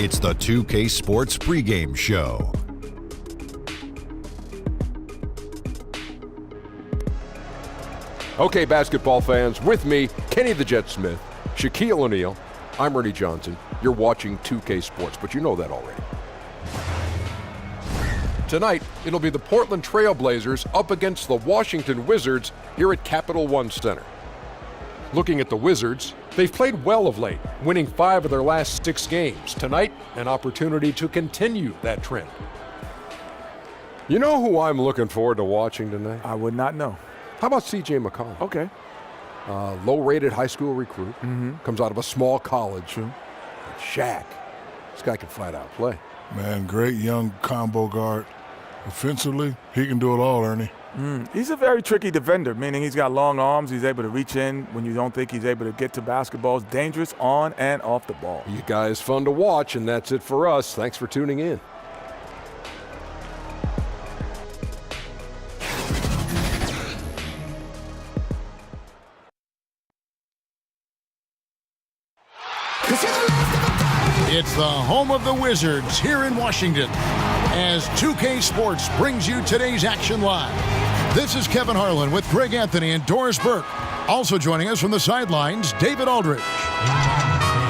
It's the 2K Sports pregame show. Okay, basketball fans, with me, Kenny the Jet Smith, Shaquille O'Neal, I'm Ernie Johnson. You're watching 2K Sports, but you know that already. Tonight, it'll be the Portland Trail Blazers up against the Washington Wizards here at Capital One Center. Looking at the Wizards, they've played well of late, winning 5 of their last 6 games. Tonight, an opportunity to continue that trend. You know who I'm looking forward to watching tonight? I would not know. How about C.J. McCollum? Okay. Low-rated high school recruit, comes out of a small college. True. But Shaq, this guy can flat out play. Man, great young combo guard. Offensively, he can do it all, Ernie. He's a very tricky defender, meaning he's got long arms. He's able to reach in when you don't think he's able to get to basketballs. Dangerous on and off the ball. You guys fun to watch, and that's it for us. Thanks for tuning in. It's the home of the Wizards here in Washington as 2K Sports brings you today's action live. This is Kevin Harlan with Greg Anthony and Doris Burke. Also joining us from the sidelines, David Aldridge.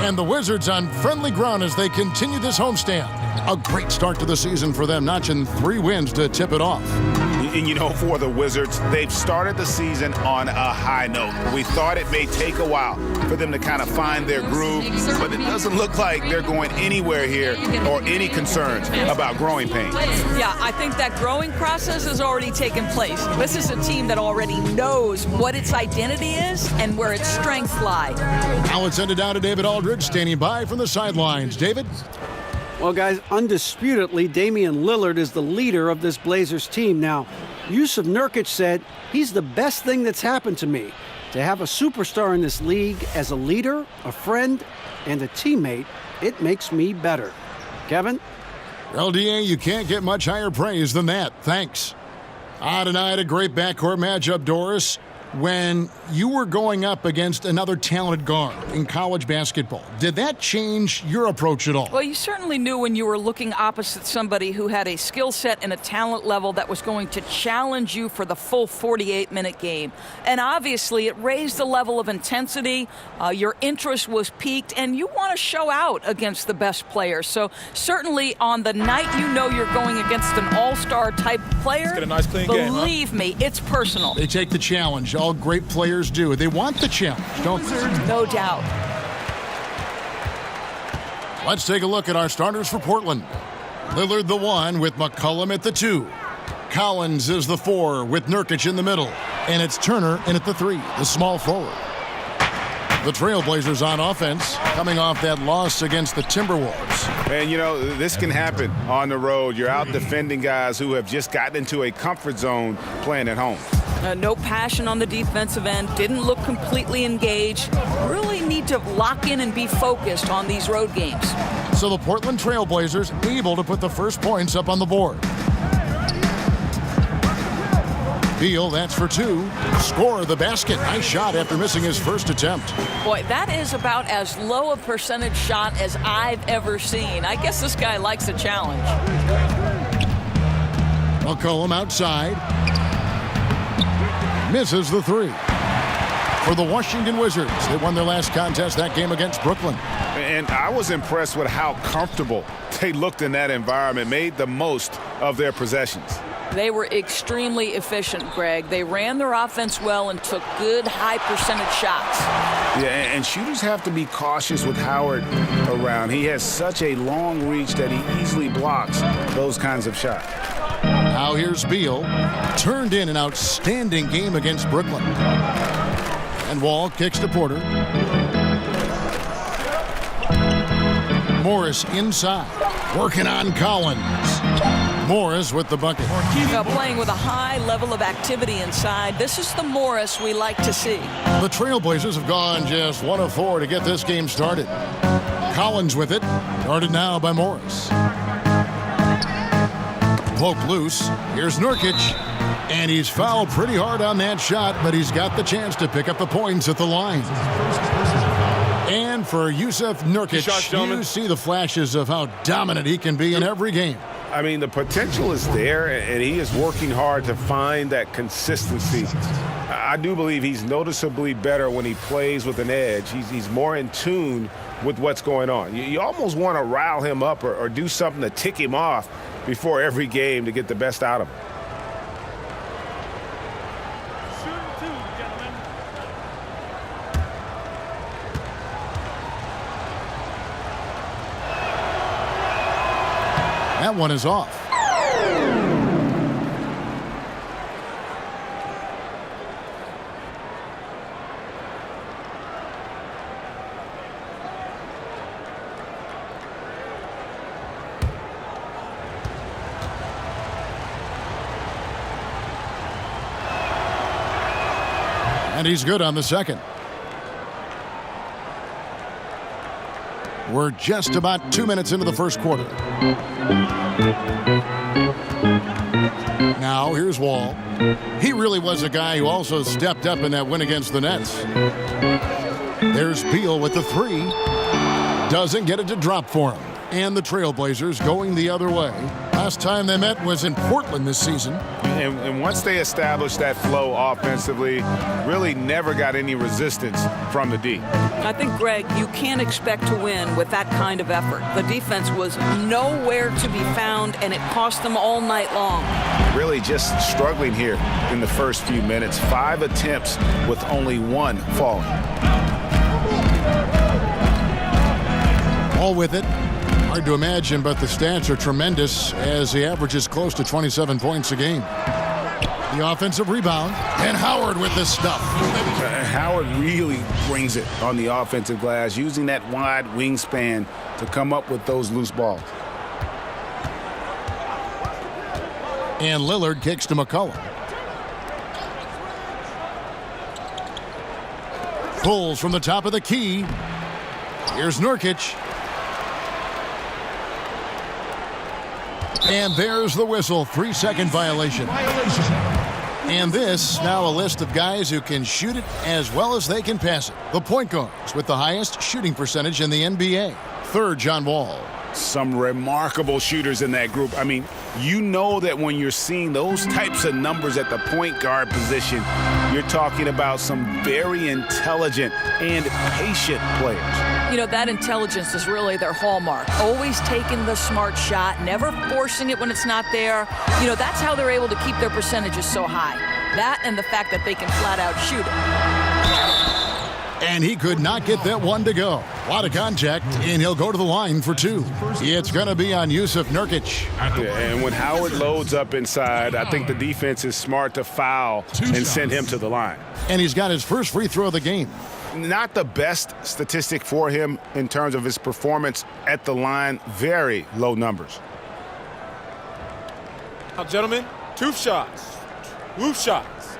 And the Wizards on friendly ground as they continue this homestand. A great start to the season for them, notching 3 wins to tip it off. And you know, for the Wizards, they've started the season on a high note. We thought it may take a while for them to kind of find their groove, but it doesn't look like they're going anywhere here or any concerns about growing pains. Yeah, I think that growing process has already taken place. This is a team that already knows what its identity is and where its strengths lie. Now let's send it down to David Aldridge, standing by from the sidelines. David? Well, guys, undisputedly, Damian Lillard is the leader of this Blazers team. Now, Yusuf Nurkic said, he's the best thing that's happened to me. To have a superstar in this league as a leader, a friend, and a teammate, it makes me better. Kevin? LDA, you can't get much higher praise than that. Thanks. Tonight, a great backcourt matchup, Doris. When you were going up against another talented guard in college basketball, did that change your approach at all? Well, you certainly knew when you were looking opposite somebody who had a skill set and a talent level that was going to challenge you for the full 48-minute game. And obviously, it raised the level of intensity. Your interest was piqued, and you want to show out against the best players. So certainly on the night you know you're going against an all-star type player, Get a nice clean game, huh? believe me, it's personal. They take the challenge. All great players do. They want the challenge, don't they? No doubt. Let's take a look at our starters for Portland. Lillard the 1 with McCollum at the 2. Collins is the 4 with Nurkic in the middle. And it's Turner in at the 3, the small forward. The Trailblazers on offense, coming off that loss against the Timberwolves. And, you know, this can happen on the road. You're out defending guys who have just gotten into a comfort zone playing at home. No passion on the defensive end, didn't look completely engaged. Really need to lock in and be focused on these road games. So the Portland Trailblazers able to put the first points up on the board. Beal, that's for 2. Score the basket. Nice shot after missing his first attempt. Boy, that is about as low a percentage shot as I've ever seen. I guess this guy likes a challenge. McCollum outside. Misses the 3. For the Washington Wizards, they won their last contest, that game against Brooklyn. And I was impressed with how comfortable they looked in that environment, made the most of their possessions. They were extremely efficient, Greg. They ran their offense well and took good high percentage shots. Yeah, and shooters have to be cautious with Howard around. He has such a long reach that he easily blocks those kinds of shots. Now here's Beal. Turned in an outstanding game against Brooklyn. And Wall kicks to Porter. Morris inside. Working on Collins. Morris with the bucket. Playing with a high level of activity inside. This is the Morris we like to see. The Trailblazers have gone just 1 of 4 to get this game started. Collins with it. Guarded now by Morris. Poke loose. Here's Nurkic. And he's fouled pretty hard on that shot, but he's got the chance to pick up the points at the line. And for Yusuf Nurkic, you see the flashes of how dominant he can be in every game. I mean, the potential is there, and he is working hard to find that consistency. I do believe he's noticeably better when he plays with an edge. He's more in tune with what's going on. You almost want to rile him up or do something to tick him off before every game to get the best out of him. That one is off. And he's good on the second. We're just about 2 minutes into the first quarter. Now, here's Wall. He really was a guy who also stepped up in that win against the Nets. There's Beal with the three. Doesn't get it to drop for him. And the Trailblazers going the other way. Last time they met was in Portland this season. And once they established that flow offensively, really never got any resistance from the D. I think, Greg, you can't expect to win with that kind of effort. The defense was nowhere to be found, and it cost them all night long. Really just struggling here in the first few minutes. 5 attempts with only 1 falling. All with it. Hard to imagine, but the stats are tremendous as he averages close to 27 points a game. The offensive rebound, and Howard with the stuff. Howard really brings it on the offensive glass, using that wide wingspan to come up with those loose balls. And Lillard kicks to McCollum. Pulls from the top of the key. Here's Nurkic. And there's the whistle. 3-second violation. And this, now a list of guys who can shoot it as well as they can pass it. The point guards with the highest shooting percentage in the NBA. Third, John Wall. Some remarkable shooters in that group. I mean, you know that when you're seeing those types of numbers at the point guard position, you're talking about some very intelligent and patient players. You know, that intelligence is really their hallmark. Always taking the smart shot, never forcing it when it's not there. You know, that's how they're able to keep their percentages so high. That and the fact that they can flat out shoot it. And he could not get that one to go. A lot of contact, and he'll go to the line for 2. It's going to be on Yusuf Nurkic. Yeah, and when Howard loads up inside, I think the defense is smart to foul and send him to the line. And he's got his first free throw of the game. Not the best statistic for him in terms of his performance at the line. Very low numbers. Now, gentlemen, 2 shots. 2 shots.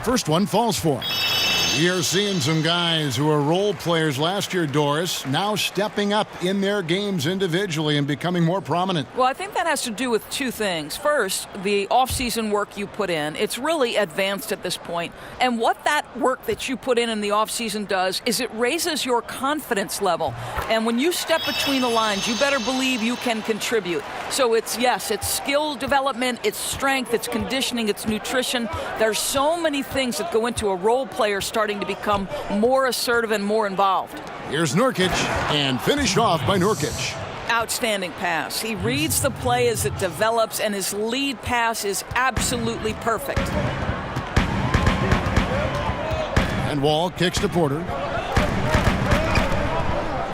First one falls for him. We are seeing some guys who were role players last year, Doris, now stepping up in their games individually and becoming more prominent. Well, I think that has to do with 2 things. First, the off-season work you put in. It's really advanced at this point. And what that work that you put in the off-season does is it raises your confidence level. And when you step between the lines, you better believe you can contribute. So it's skill development, it's strength, it's conditioning, it's nutrition. There's so many things that go into a role player starting to become more assertive and more involved. Here's Nurkic, and finished off by Nurkic. Outstanding pass. He reads the play as it develops, and his lead pass is absolutely perfect. And Wall kicks to Porter.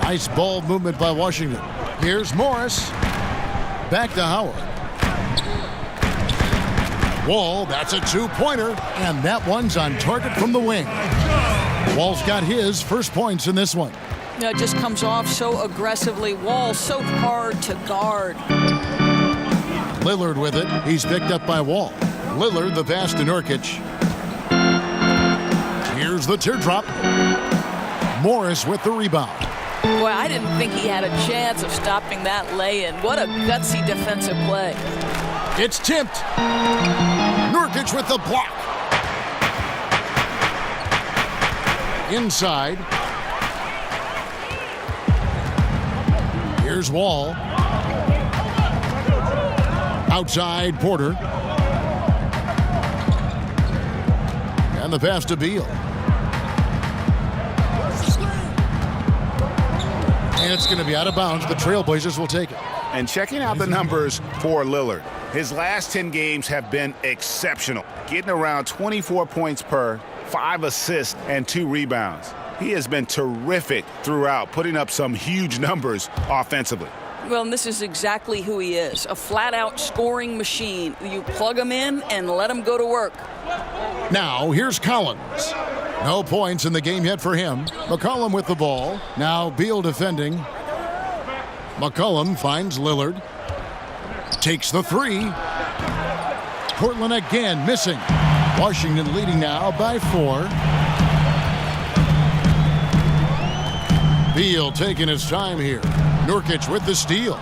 Nice ball movement by Washington. Here's Morris. Back to Howard. Wall, that's a 2-pointer, and that one's on target from the wing. Wall's got his first points in this one. It just comes off so aggressively. Wall so hard to guard. Lillard with it. He's picked up by Wall. Lillard the pass to Nurkic. Here's the teardrop. Morris with the rebound. Boy, I didn't think he had a chance of stopping that lay-in. What a gutsy defensive play. It's tipped. Nurkic with the block. Inside. Here's Wall. Outside, Porter. And the pass to Beal. And it's going to be out of bounds. The Trailblazers will take it. And checking out the numbers for Lillard. His last 10 games have been exceptional, getting around 24 points per, 5 assists, and 2 rebounds. He has been terrific throughout, putting up some huge numbers offensively. Well, and this is exactly who he is, a flat-out scoring machine. You plug him in and let him go to work. Now, here's Collins. No points in the game yet for him. McCollum with the ball. Now Beal defending. McCollum finds Lillard. Takes the three. Portland again missing. Washington leading now by 4. Beal taking his time here. Nurkic with the steal.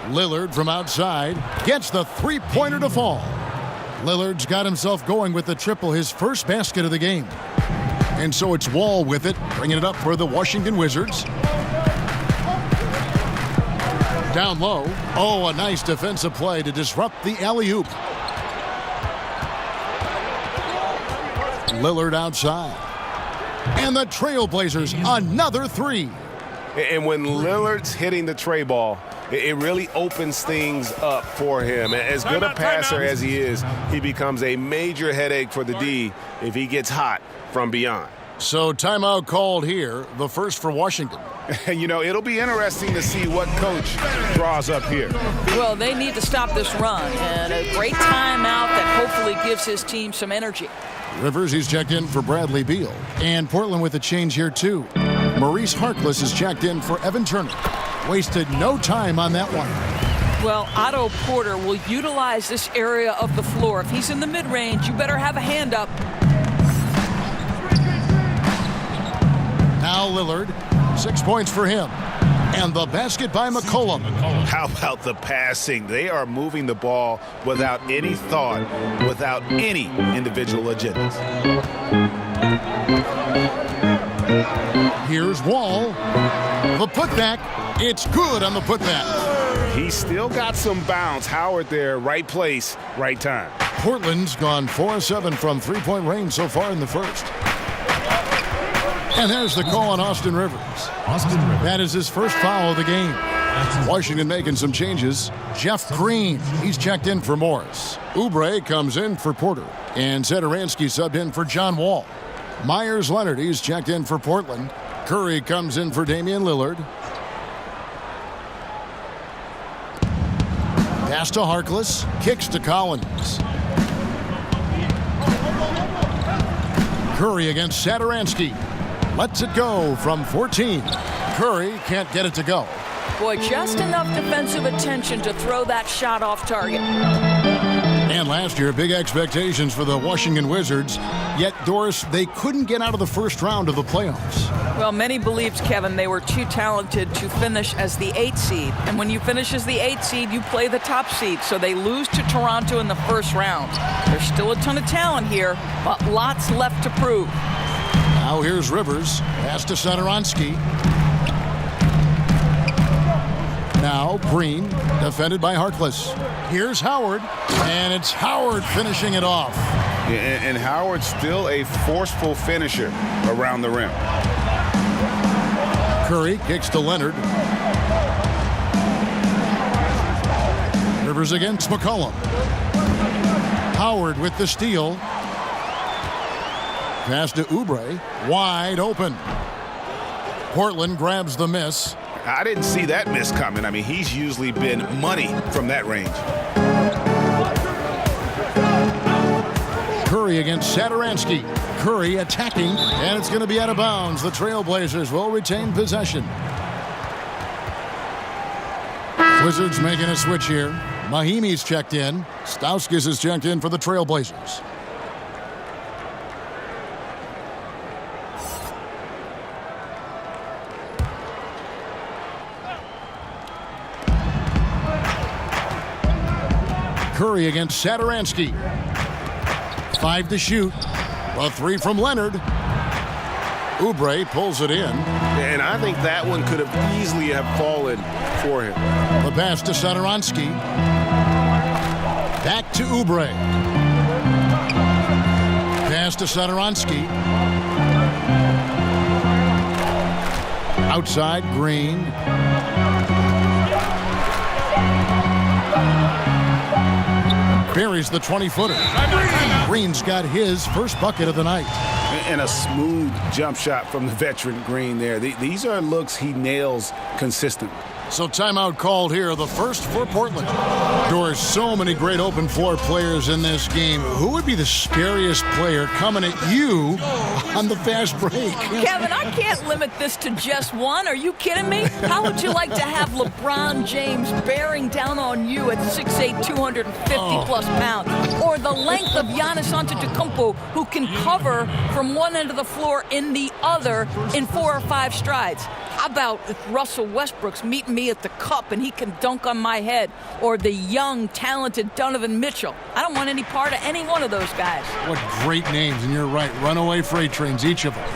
Lillard from outside gets the three-pointer to fall. Lillard's got himself going with the triple, his first basket of the game. And so it's Wall with it, bringing it up for the Washington Wizards. Down low. Oh, a nice defensive play to disrupt the alley-oop. Lillard outside. And the Trailblazers, another 3. And when Lillard's hitting the tray ball, it really opens things up for him. As good a passer as he is, he becomes a major headache for the D if he gets hot from beyond. So timeout called here, the first for Washington. You know, it'll be interesting to see what coach draws up here. Well, they need to stop this run, and a great timeout that hopefully gives his team some energy. Rivers, he's checked in for Bradley Beal. And Portland with a change here, too. Maurice Harkless is checked in for Evan Turner. Wasted no time on that one. Well, Otto Porter will utilize this area of the floor. If he's in the mid-range, you better have a hand up. Now Lillard, 6 points for him. And the basket by McCollum. How about the passing? They are moving the ball without any thought, without any individual agendas. Here's Wall. The putback. It's good on the putback. He's still got some bounce. Howard there, right place, right time. Portland's gone 4-7 from three-point range so far in the first. And there's the call on Austin Rivers. That is his first foul of the game. Washington making some changes. Jeff Green, he's checked in for Morris. Oubre comes in for Porter. And Satoransky subbed in for John Wall. Myers Leonard, he's checked in for Portland. Curry comes in for Damian Lillard. Pass to Harkless. Kicks to Collins. Curry against Satoransky. Lets it go from 14. Curry can't get it to go. Boy, just enough defensive attention to throw that shot off target. And last year, big expectations for the Washington Wizards. Yet, Doris, they couldn't get out of the first round of the playoffs. Well, many believed, Kevin, they were too talented to finish as the 8th seed. And when you finish as the 8th seed, you play the top seed. So they lose to Toronto in the first round. There's still a ton of talent here, but lots left to prove. Now here's Rivers. Pass to Satoransky. Now Green, defended by Harkless. Here's Howard, and it's Howard finishing it off. And Howard's still a forceful finisher around the rim. Curry kicks to Leonard. Rivers against McCollum. Howard with the steal. Pass to Oubre, wide open. Portland grabs the miss. I didn't see that miss coming. I mean, he's usually been money from that range. Curry against Satoransky. Curry attacking, and it's going to be out of bounds. The Trailblazers will retain possession. Wizards making a switch here. Mahimi's checked in. Stauskas is checked in for the Trailblazers. Curry against Satoransky. 5 to shoot. A 3 from Leonard. Oubre pulls it in. And I think that one could have easily have fallen for him. The pass to Satoransky. Back to Oubre. Pass to Satoransky. Outside, Green. Buries the 20-footer. Green's got his first bucket of the night. And a smooth jump shot from the veteran Green there. These are looks he nails consistently. So timeout called here, the first for Portland. There's so many great open floor players in this game. Who would be the scariest player coming at you on the fast break? Kevin, I can't limit this to just one. Are you kidding me? How would you like to have LeBron James bearing down on you at 6'8", 250-plus pounds? Or the length of Giannis Antetokounmpo, who can cover from one end of the floor in the other in 4 or 5 strides? How about if Russell Westbrook's meeting me at the cup and he can dunk on my head? Or the young, talented Donovan Mitchell? I don't want any part of any one of those guys. What great names, and you're right. Runaway freight trains, each of them.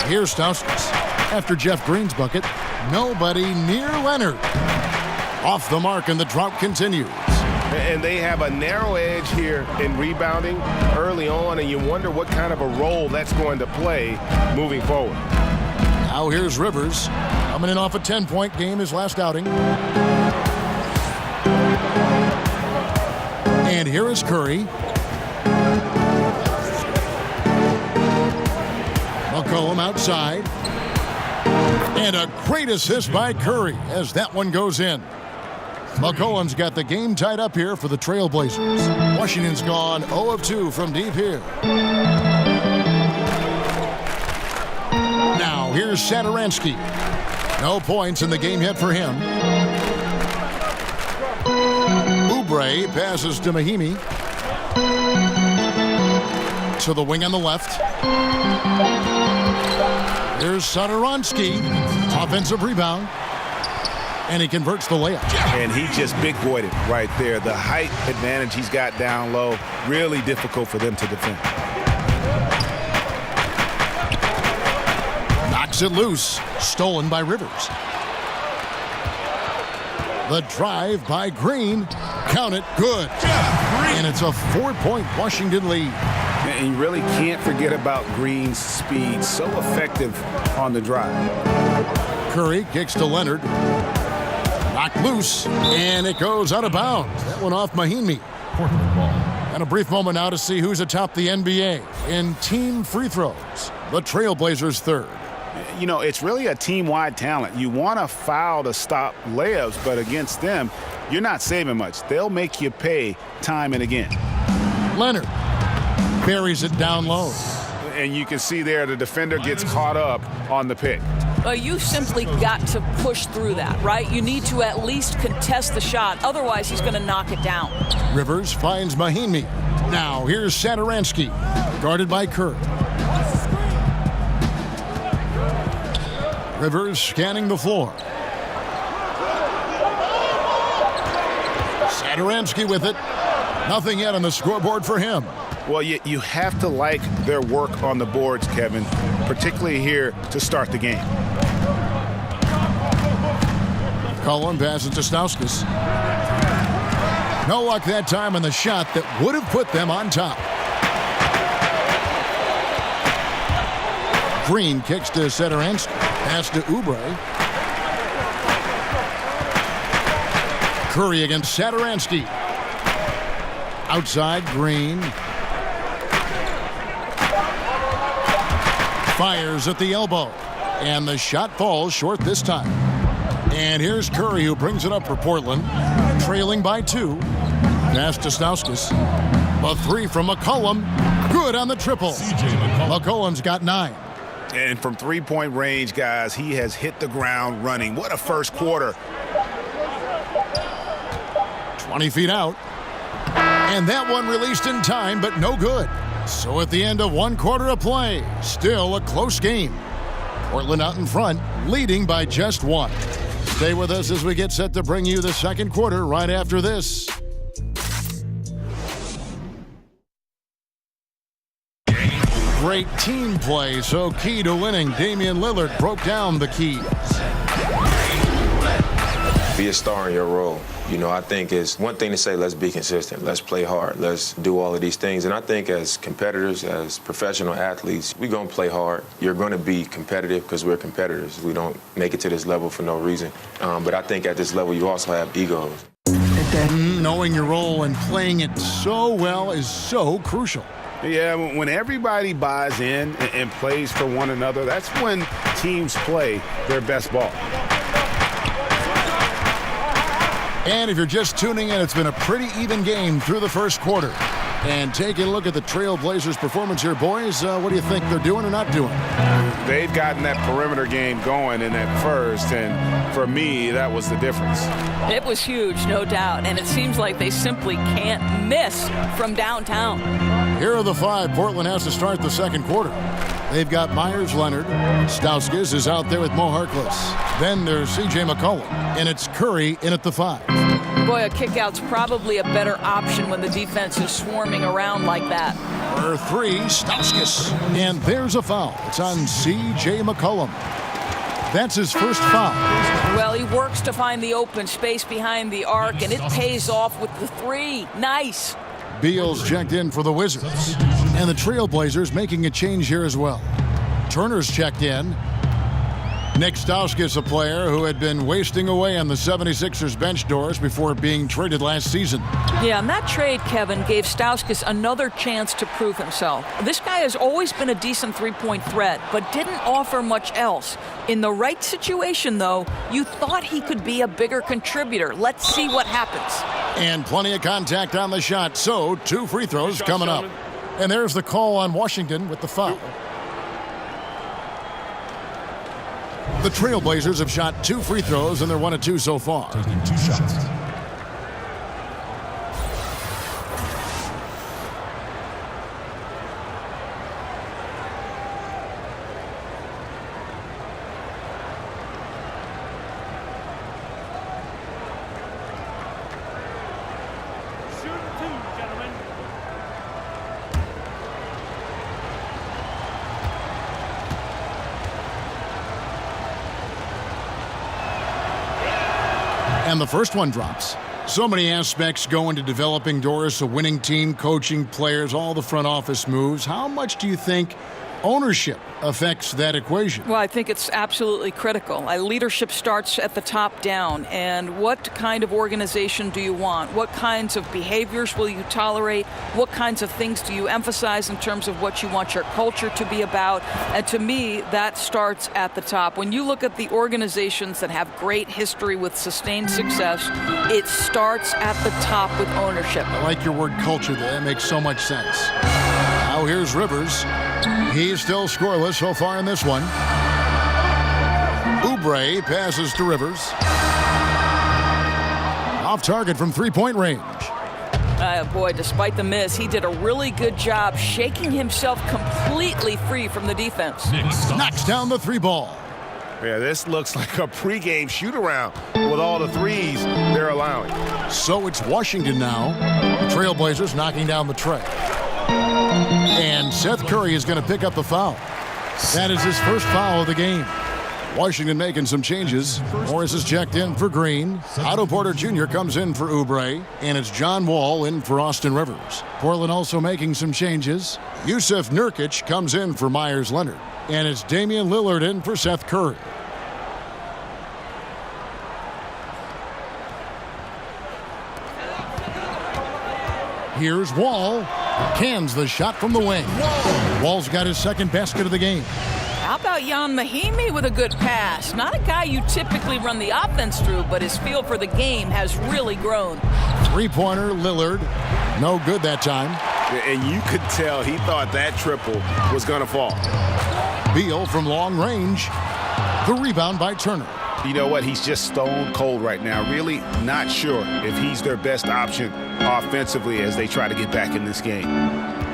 Here's Stauskas. After Jeff Green's bucket, nobody near Leonard. Off the mark, and the drought continues. And they have a narrow edge here in rebounding early on, and you wonder what kind of a role that's going to play moving forward. Now here's Rivers, coming in off a 10-point game, his last outing. And here is Curry. McCollum outside. And a great assist by Curry as that one goes in. McCollum's got the game tied up here for the Trailblazers. Washington's gone 0 of 2 from deep here. Now, here's Satoransky. No points in the game yet for him. Oubre passes to Mahimi. To the wing on the left. Here's Satoransky. Offensive rebound. And he converts the layup. And he just big-boyed it right there. The height advantage he's got down low, really difficult for them to defend. Knocks it loose. Stolen by Rivers. The drive by Green. Count it. Good. And it's a 4-point Washington lead. And you really can't forget about Green's speed. So effective on the drive. Curry kicks to Leonard. Knocked loose, and it goes out of bounds. That one off Mahimi. And a brief moment now to see who's atop the NBA in team free throws. The Trailblazers third. You know, it's really a team-wide talent. You want a foul to stop layups, but against them, you're not saving much. They'll make you pay time and again. Leonard buries it down low. And you can see there the defender gets caught up on the pick. Well, you simply got to push through that, right? You need to at least contest the shot. Otherwise, he's going to knock it down. Rivers finds Mahimi. Now, here's Satoransky, guarded by Curry. Rivers scanning the floor. Satoransky with it. Nothing yet on the scoreboard for him. Well, you have to like their work on the boards, Kevin, particularly here to start the game. Cullen passes to Stauskas. No luck that time on the shot that would have put them on top. Green kicks to Satoransky. Pass to Oubre. Curry against Satoransky. Outside, Green. Fires at the elbow. And the shot falls short this time. And here's Curry, who brings it up for Portland. Trailing by 2. Pass to Stauskas. A 3 from McCollum. Good on the triple. McCollum's got 9. And from three-point range, guys, he has hit the ground running. What a first quarter. 20 feet out. And that one released in time, but no good. So at the end of 1 quarter of play, still a close game. Portland out in front, leading by just 1. Stay with us as we get set to bring you the second quarter right after this. Great team play, so key to winning. Damian Lillard broke down the keys. Be a star in your role. You know, I think it's one thing to say, let's be consistent, let's play hard, let's do all of these things. And I think as competitors, as professional athletes, we're going to play hard. You're going to be competitive because we're competitors. We don't make it to this level for no reason. But I think at this level, you also have egos. Knowing your role and playing it so well is so crucial. Yeah, when everybody buys in and plays for one another, that's when teams play their best ball. And if you're just tuning in, it's been a pretty even game through the first quarter. And taking a look at the Trailblazers' performance here, boys, what do you think they're doing or not doing? They've gotten that perimeter game going in that first, and for me, that was the difference. It was huge, no doubt, and it seems like they simply can't miss from downtown. Here are the five Portland has to start the second quarter. They've got Myers Leonard. Stauskas is out there with Mo Harkless. Then there's C.J. McCollum, and it's Curry in at the 5. Boy, a kickout's probably a better option when the defense is swarming around like that. For 3, Stauskas. And there's a foul. It's on C.J. McCollum. That's his first foul. Well, he works to find the open space behind the arc, and it pays off with the 3. Nice. Beal's checked in for the Wizards. And the Trailblazers making a change here as well. Turner's checked in. Nick Stauskas, a player who had been wasting away on the 76ers bench doors before being traded last season. Yeah, and that trade, Kevin, gave Stauskas another chance to prove himself. This guy has always been a decent three-point threat, but didn't offer much else. In the right situation, though, you thought he could be a bigger contributor. Let's see what happens. And plenty of contact on the shot, so 2 free throws coming up. And there's the call on Washington with the foul. The Trailblazers have shot 2 free throws, and they're 1 of 2 so far. Taking 2 shots. And the first one drops. So many aspects go into developing Doris, a winning team, coaching players, all the front office moves. How much do you think ownership affects that equation? Well, I think it's absolutely critical. Leadership starts at the top down. And what kind of organization do you want? What kinds of behaviors will you tolerate? What kinds of things do you emphasize in terms of what you want your culture to be about? And to me, that starts at the top. When you look at the organizations that have great history with sustained success, it starts at the top with ownership. I like your word culture. That makes so much sense. Now here's Rivers. He's still scoreless so far in this one. Oubre passes to Rivers. Off target from three-point range. Boy, despite the miss, he did a really good job shaking himself completely free from the defense. Knocks down the 3 ball. Yeah, this looks like a pregame shoot-around with all the threes they're allowing. So it's Washington now. The Trailblazers knocking down the tray. And Seth Curry is going to pick up the foul. That is his first foul of the game. Washington making some changes. Morris is checked in for Green. Otto Porter Jr. comes in for Oubre. And it's John Wall in for Austin Rivers. Portland also making some changes. Yusuf Nurkic comes in for Myers Leonard. And it's Damian Lillard in for Seth Curry. Here's Wall. Cans the shot from the wing. Wall's got his second basket of the game. How about Jan Mahimi with a good pass? Not a guy you typically run the offense through, but his feel for the game has really grown. Three-pointer, Lillard. No good that time. And you could tell he thought that triple was going to fall. Beal from long range. The rebound by Turner. You know what? He's just stone cold right now. Really not sure if he's their best option offensively as they try to get back in this game.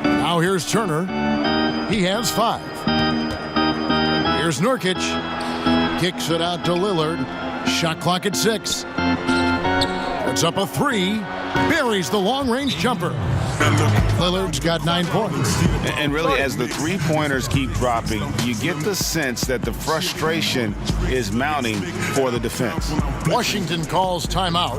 Now here's Turner. He has 5. Here's Nurkic. Kicks it out to Lillard. Shot clock at 6. Puts up a 3. Buries the long-range jumper. Lillard's got 9 points. And really, as the three-pointers keep dropping, you get the sense that the frustration is mounting for the defense. Washington calls timeout.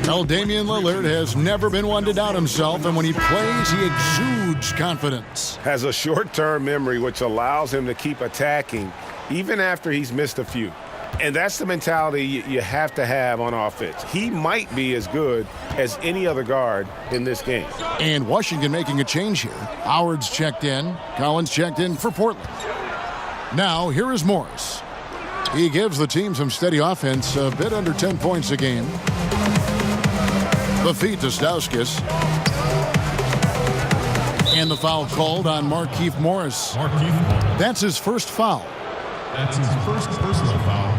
Well, Damian Lillard has never been one to doubt himself, and when he plays, he exudes confidence. Has a short-term memory, which allows him to keep attacking even after he's missed a few. And that's the mentality you have to have on offense. He might be as good as any other guard in this game. And Washington making a change here. Howard's checked in. Collins checked in for Portland. Now, here is Morris. He gives the team some steady offense, a bit under 10 points a game. The feed to Stauskas. And the foul called on Markieff Morris. That's his first foul. That's his first personal foul.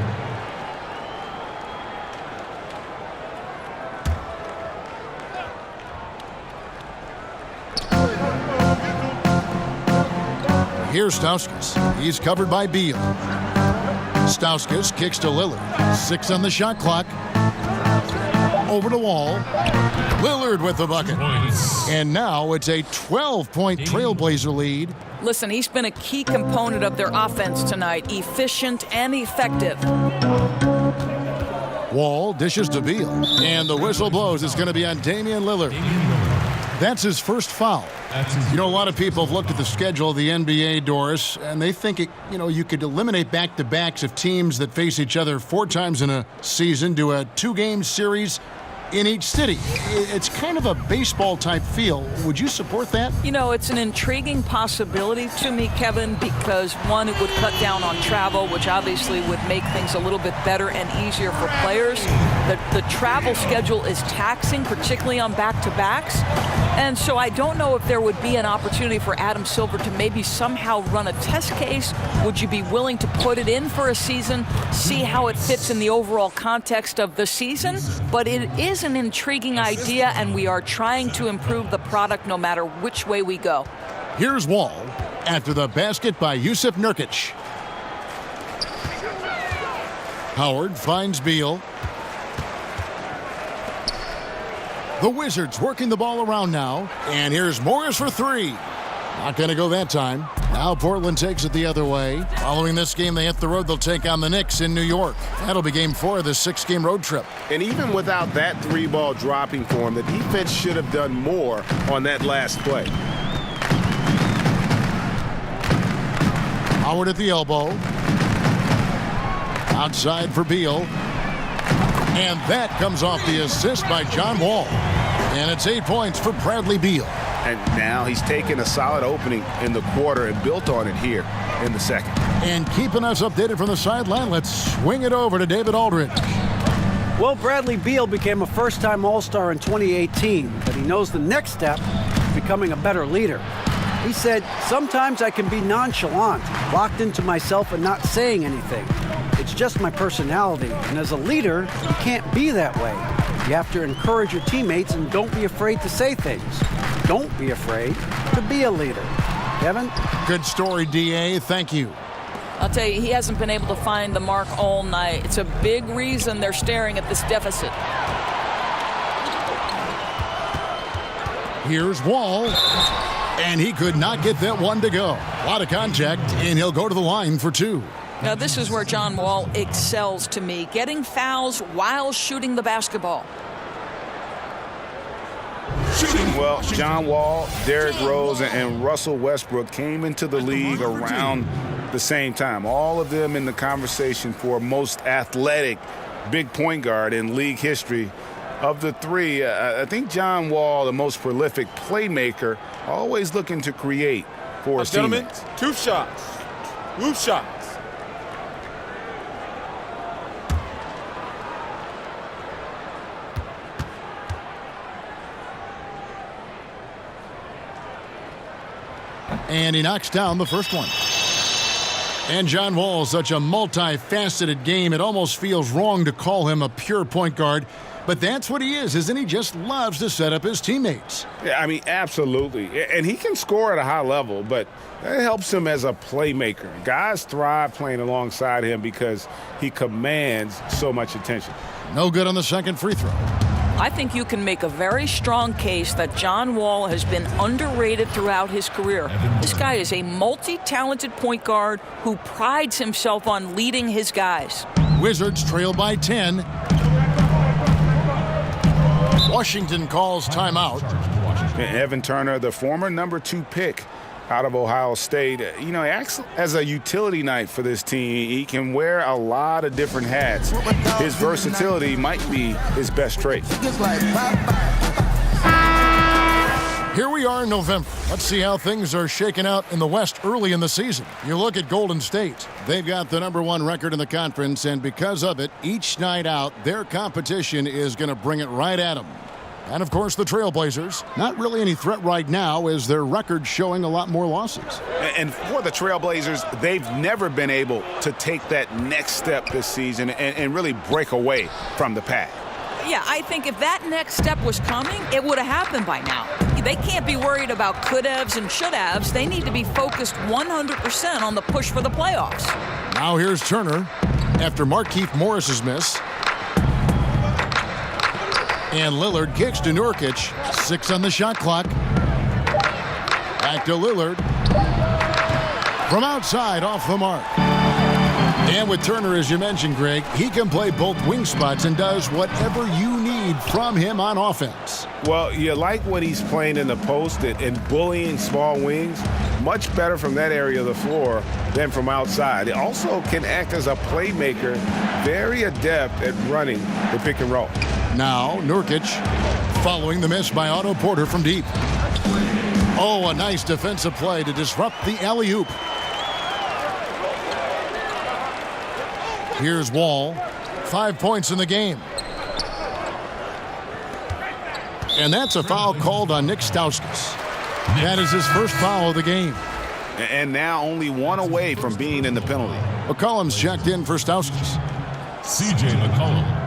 Here's Stauskas. He's covered by Beal. Stauskas kicks to Lillard. 6 on the shot clock. Over to Wall. Lillard with the bucket. And now it's a 12-point Trailblazer lead. Listen, he's been a key component of their offense tonight, efficient and effective. Wall dishes to Beal, and the whistle blows. It's going to be on Damian Lillard. That's his first foul. You know, a lot of people have looked at the schedule of the NBA, Doris, and they think you could eliminate back-to-backs of teams that face each other 4 times in a season, do a 2-game series in each city. It's kind of a baseball-type feel. Would you support that? You know, it's an intriguing possibility to me, Kevin, because, one, it would cut down on travel, which obviously would make things a little bit better and easier for players. The travel schedule is taxing, particularly on back-to-backs. And so I don't know if there would be an opportunity for Adam Silver to maybe somehow run a test case. Would you be willing to put it in for a season, see how it fits in the overall context of the season? But it is an intriguing idea, and we are trying to improve the product no matter which way we go. Here's Wall after the basket by Jusuf Nurkic. Howard finds Beal. The Wizards working the ball around now. And here's Morris for 3. Not going to go that time. Now Portland takes it the other way. Following this game, they hit the road. They'll take on the Knicks in New York. That'll be game 4 of this 6-game road trip. And even without that 3-ball dropping for him, the defense should have done more on that last play. Howard at the elbow. Outside for Beal. And that comes off the assist by John Wall. And it's 8 points for Bradley Beal. And now he's taken a solid opening in the quarter and built on it here in the second. And keeping us updated from the sideline, let's swing it over to David Aldridge. Well, Bradley Beal became a first-time All-Star in 2018, but he knows the next step is becoming a better leader. He said, "Sometimes I can be nonchalant, locked into myself and not saying anything. It's just my personality, and as a leader, you can't be that way. You have to encourage your teammates and don't be afraid to say things. Don't be afraid to be a leader." Kevin? Good story, D.A. Thank you. I'll tell you, he hasn't been able to find the mark all night. It's a big reason they're staring at this deficit. Here's Wall. And he could not get that one to go. A lot of contact, and he'll go to the line for 2. Now, this is where John Wall excels to me, getting fouls while shooting the basketball. Well, John Wall, Derrick Rose, and Russell Westbrook came into the league around the same time. All of them in the conversation for most athletic big point guard in league history. Of the 3, I think John Wall, the most prolific playmaker, always looking to create for his gentlemen, teammates. 2 shots. 2 shots. And he knocks down the first one. And John Wall is such a multifaceted game, it almost feels wrong to call him a pure point guard. But that's what he is, isn't he? Just loves to set up his teammates. Yeah, I mean, absolutely. And he can score at a high level, but that helps him as a playmaker. Guys thrive playing alongside him because he commands so much attention. No good on the second free throw. I think you can make a very strong case that John Wall has been underrated throughout his career. This guy is a multi-talented point guard who prides himself on leading his guys. Wizards trail by 10. Washington calls timeout. Evan Turner, the former number 2 pick out of Ohio State, he acts as a utility knight for this team. He can wear a lot of different hats. His versatility might be his best trait. Here we are in November. Let's see how things are shaking out in the West early in the season. You look at Golden State. They've got the #1 record in the conference, and because of it, each night out, their competition is going to bring it right at them. And, of course, the Trailblazers. Not really any threat right now as their record showing a lot more losses. And for the Trailblazers, they've never been able to take that next step this season and really break away from the pack. Yeah, I think if that next step was coming, it would have happened by now. They can't be worried about could-haves and should-haves. They need to be focused 100% on the push for the playoffs. Now here's Turner after Markieff Morris's miss. And Lillard kicks to Nurkic. 6 on the shot clock. Back to Lillard. From outside, off the mark. And with Turner, as you mentioned, Greg, he can play both wing spots and does whatever you need from him on offense. Well, you like what he's playing in the post and bullying small wings. Much better from that area of the floor than from outside. He also can act as a playmaker, very adept at running the pick and roll. Now, Nurkic following the miss by Otto Porter from deep. Oh, a nice defensive play to disrupt the alley-oop. Here's Wall. 5 points in the game. And that's a foul called on Nick Stauskas. That is his first foul of the game. And now only 1 away from being in the penalty. McCollum's checked in for Stauskas. C.J. McCollum.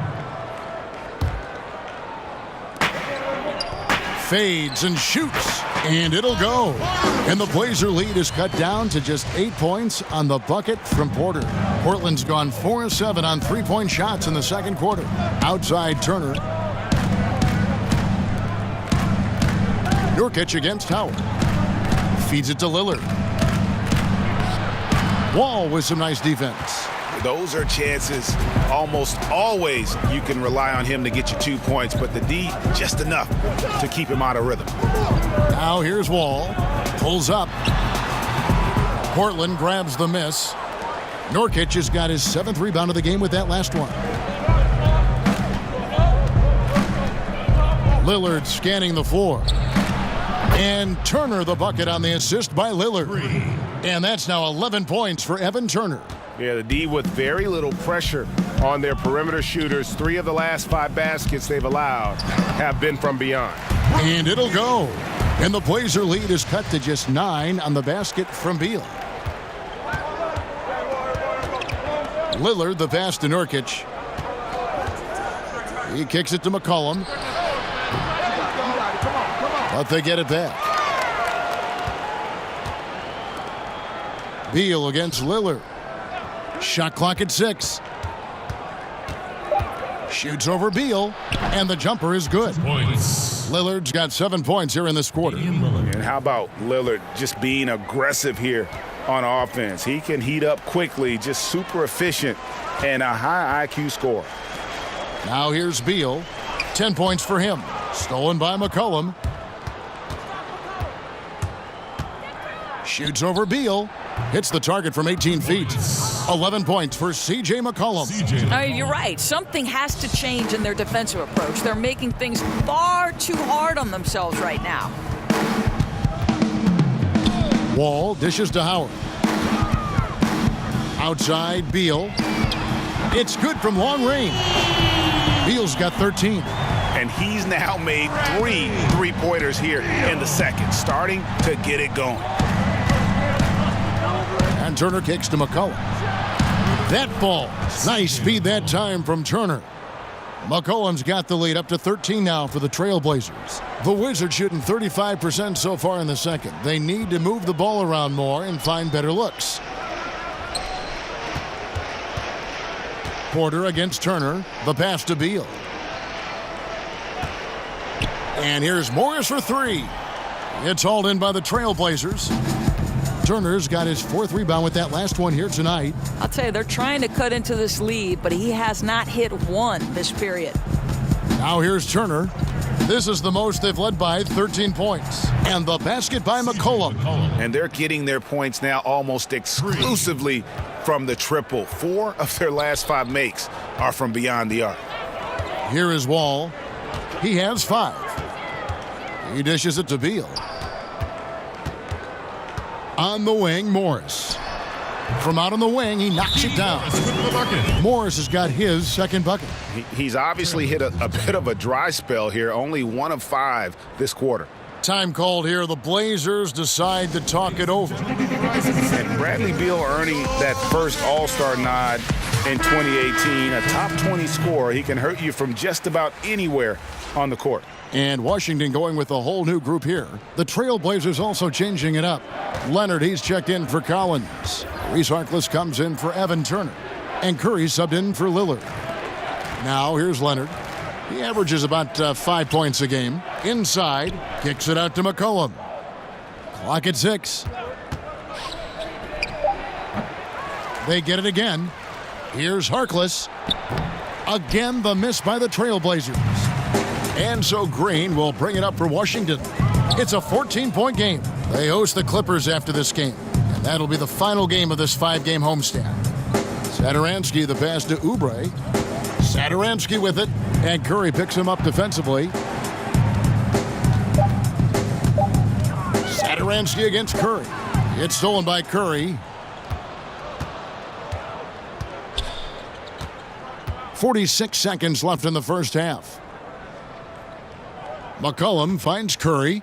Fades and shoots, and it'll go. And the Blazer lead is cut down to just 8 points on the bucket from Porter. Portland's gone 4 of 7 on 3-point shots in the second quarter. Outside Turner. Nurkic against Howard. Feeds it to Lillard. Wall with some nice defense. Those are chances almost always you can rely on him to get you 2 points, but the D just enough to keep him out of rhythm. Now here's Wall. Pulls up. Portland grabs the miss. Nurkic has got his 7th rebound of the game with that last one. Lillard scanning the floor. And Turner the bucket on the assist by Lillard. And that's now 11 points for Evan Turner. Yeah, the D with very little pressure on their perimeter shooters. 3 of the last 5 baskets they've allowed have been from beyond. And it'll go. And the Blazer lead is cut to just 9 on the basket from Beal. Lillard the pass to Nurkic. He kicks it to McCollum. But they get it back. Beal against Lillard. Shot clock at 6. Shoots over Beal, and the jumper is good. Points. Lillard's got 7 points here in this quarter. And how about Lillard just being aggressive here on offense? He can heat up quickly, just super efficient, and a high IQ score. Now here's Beal. 10 points for him. Stolen by McCollum. Shoots over Beal. Hits the target from 18 feet. 11 points for C.J. McCollum. You're right. Something has to change in their defensive approach. They're making things far too hard on themselves right now. Wall dishes to Howard. Outside, Beal. It's good from long range. Beal's got 13. And he's now made 3 3-pointers here in the second, starting to get it going. And Turner kicks to McCollum. That ball. Nice feed that time from Turner. McCollum's got the lead up to 13 now for the Trailblazers. The Wizards shooting 35% so far in the second. They need to move the ball around more and find better looks. Porter against Turner. The pass to Beal. And here's Morris for three. It's hauled in by the Trailblazers. Turner's got his fourth rebound with that last one here tonight. I'll tell you, they're trying to cut into this lead, but he has not hit one this period. Now here's Turner. This is the most they've led by, 13 points. And the basket by McCollum. And they're getting their points now almost exclusively from the triple. 4 of their last 5 makes are from beyond the arc. Here is Wall. He has 5. He dishes it to Beal. On the wing, Morris. From out on the wing, he knocks it down. Morris has got his second bucket. He's obviously hit a bit of a dry spell here, only 1 of 5 this quarter. Time called here. The Blazers decide to talk it over. And Bradley Beal earning that first All-Star nod in 2018, a top 20 scorer. He can hurt you from just about anywhere on the court. And Washington going with a whole new group here. The Trailblazers also changing it up. Leonard, he's checked in for Collins. Reese Harkless comes in for Evan Turner. And Curry subbed in for Lillard. Now here's Leonard. He averages about 5 points a game. Inside, kicks it out to McCollum. Clock at 6. They get it again. Here's Harkless. Again, the miss by the Trailblazers. And so Green will bring it up for Washington. It's a 14-point game. They host the Clippers after this game. And that'll be the final game of this 5-game homestand. Satoransky the pass to Oubre. Satoransky with it. And Curry picks him up defensively. Satoransky against Curry. It's stolen by Curry. 46 seconds left in the first half. McCollum finds Curry.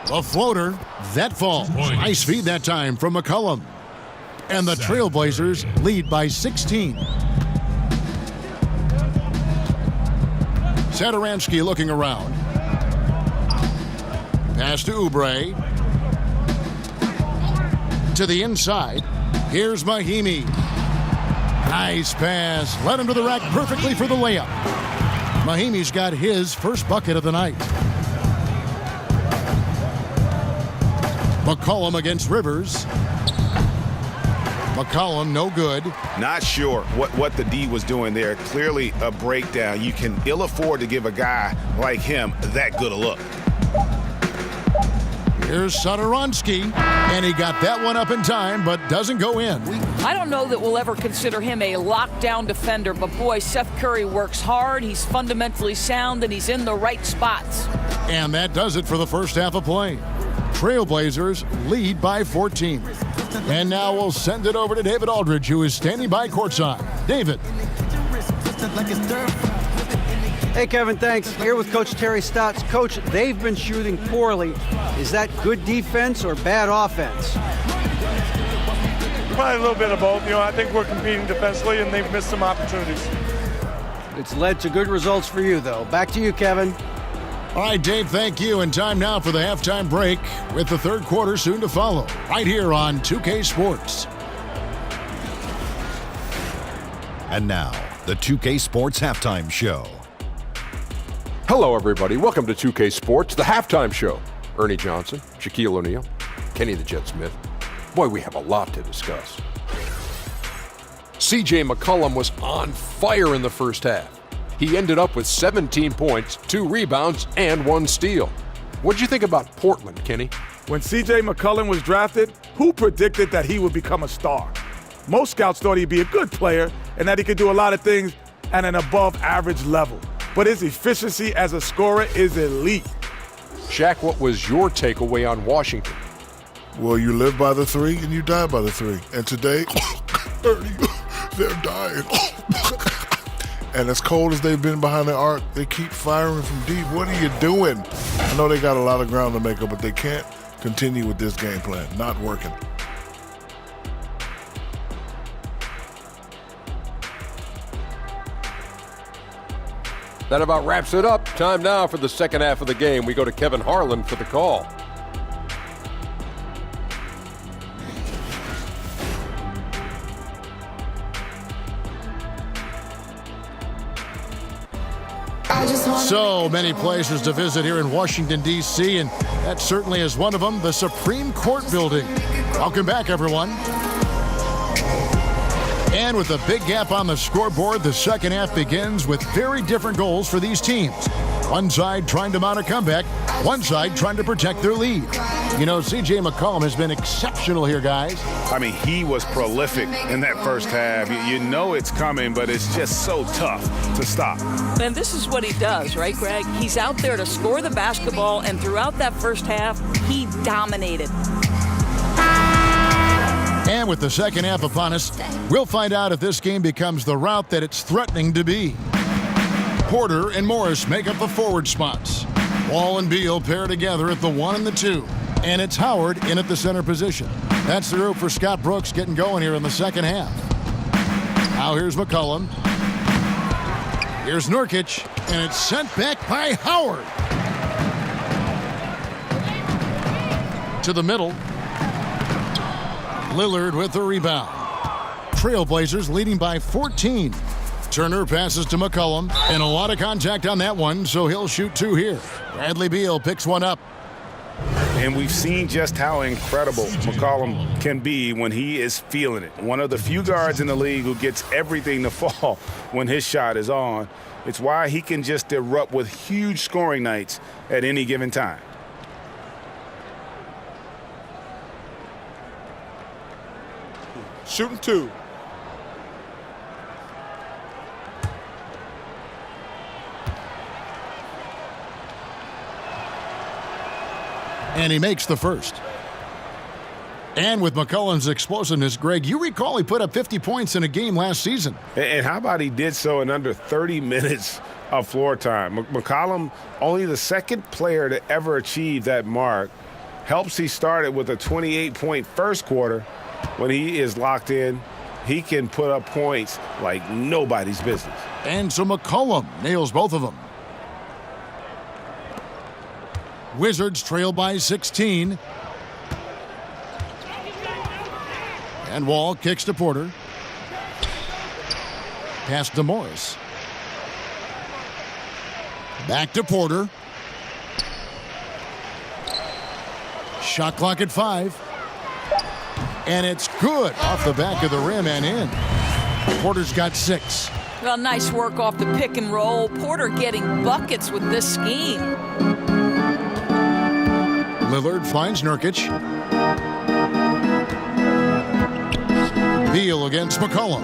A floater. That falls. Nice feed that time from McCollum. And the Trailblazers lead by 16. Satoransky looking around. Pass to Oubre. To the inside. Here's Mahimi. Nice pass. Led him to the rack perfectly for the layup. Mahimi's got his first bucket of the night. McCollum against Rivers. McCollum, no good. Not sure what the D was doing there. Clearly a breakdown. You can ill afford to give a guy like him that good a look. Here's Satoransky, and he got that one up in time, but doesn't go in. I don't know that we'll ever consider him a lockdown defender, but boy, Seth Curry works hard, he's fundamentally sound, and he's in the right spots. And that does it for the first half of play. Trailblazers lead by 14. And now we'll send it over to David Aldridge, who is standing by courtside. David. Hey, Kevin, thanks. Here with Coach Terry Stotts. Coach, they've been shooting poorly. Is that good defense or bad offense? Probably a little bit of both. I think we're competing defensively, and they've missed some opportunities. It's led to good results for you, though. Back to you, Kevin. All right, Dave, thank you. And time now for the halftime break with the third quarter soon to follow, right here on 2K Sports. And now, the 2K Sports Halftime Show. Hello, everybody. Welcome to 2K Sports, the halftime show. Ernie Johnson, Shaquille O'Neal, Kenny the Jet Smith. Boy, we have a lot to discuss. C.J. McCollum was on fire in the first half. He ended up with 17 points, 2 rebounds, and 1 steal. What'd you think about Portland, Kenny? When C.J. McCollum was drafted, who predicted that he would become a star? Most scouts thought he'd be a good player and that he could do a lot of things at an above-average level. But his efficiency as a scorer is elite. Shaq, what was your takeaway on Washington? Well, you live by the 3 and you die by the 3. And today, they're dying. And as cold as they've been behind the arc, they keep firing from deep. What are you doing? I know they got a lot of ground to make up, but they can't continue with this game plan. Not working. That about wraps it up. Time now for the second half of the game. We go to Kevin Harlan for the call. So many places to visit here in Washington, D.C., and that certainly is one of them, the Supreme Court building. Welcome back, everyone. And with a big gap on the scoreboard, the second half begins with very different goals for these teams. One side trying to mount a comeback, one side trying to protect their lead. You know, C.J. McCollum has been exceptional here, guys. I mean, he was prolific in that first half. You know it's coming, but it's just so tough to stop. And this is what he does, right, Greg? He's out there to score the basketball, and throughout that first half, he dominated. And with the second half upon us, we'll find out if this game becomes the route that it's threatening to be. Porter and Morris make up the forward spots. Wall and Beal pair together at the 1 and the 2. And it's Howard in at the center position. That's the group for Scott Brooks getting going here in the second half. Now here's McCollum. Here's Nurkic, and it's sent back by Howard. To the middle. Lillard with the rebound. Trailblazers leading by 14. Turner passes to McCollum, and a lot of contact on that one, so he'll shoot 2 here. Bradley Beal picks one up. And we've seen just how incredible McCollum can be when he is feeling it. One of the few guards in the league who gets everything to fall when his shot is on. It's why he can just erupt with huge scoring nights at any given time. Shooting 2. And he makes the first. And with McCollum's explosiveness, Greg, you recall he put up 50 points in a game last season. And how about he did so in under 30 minutes of floor time? McCollum, only the second player to ever achieve that mark. Helps he started with a 28-point first quarter. When he is locked in, he can put up points like nobody's business. And so McCollum nails both of them. Wizards trail by 16. And Wall kicks to Porter. Pass to Morris. Back to Porter. Shot clock at 5. And it's good off the back of the rim and in. Porter's got 6. Well, nice work off the pick and roll. Porter getting buckets with this scheme. Lillard finds Nurkic. Beal against McCollum.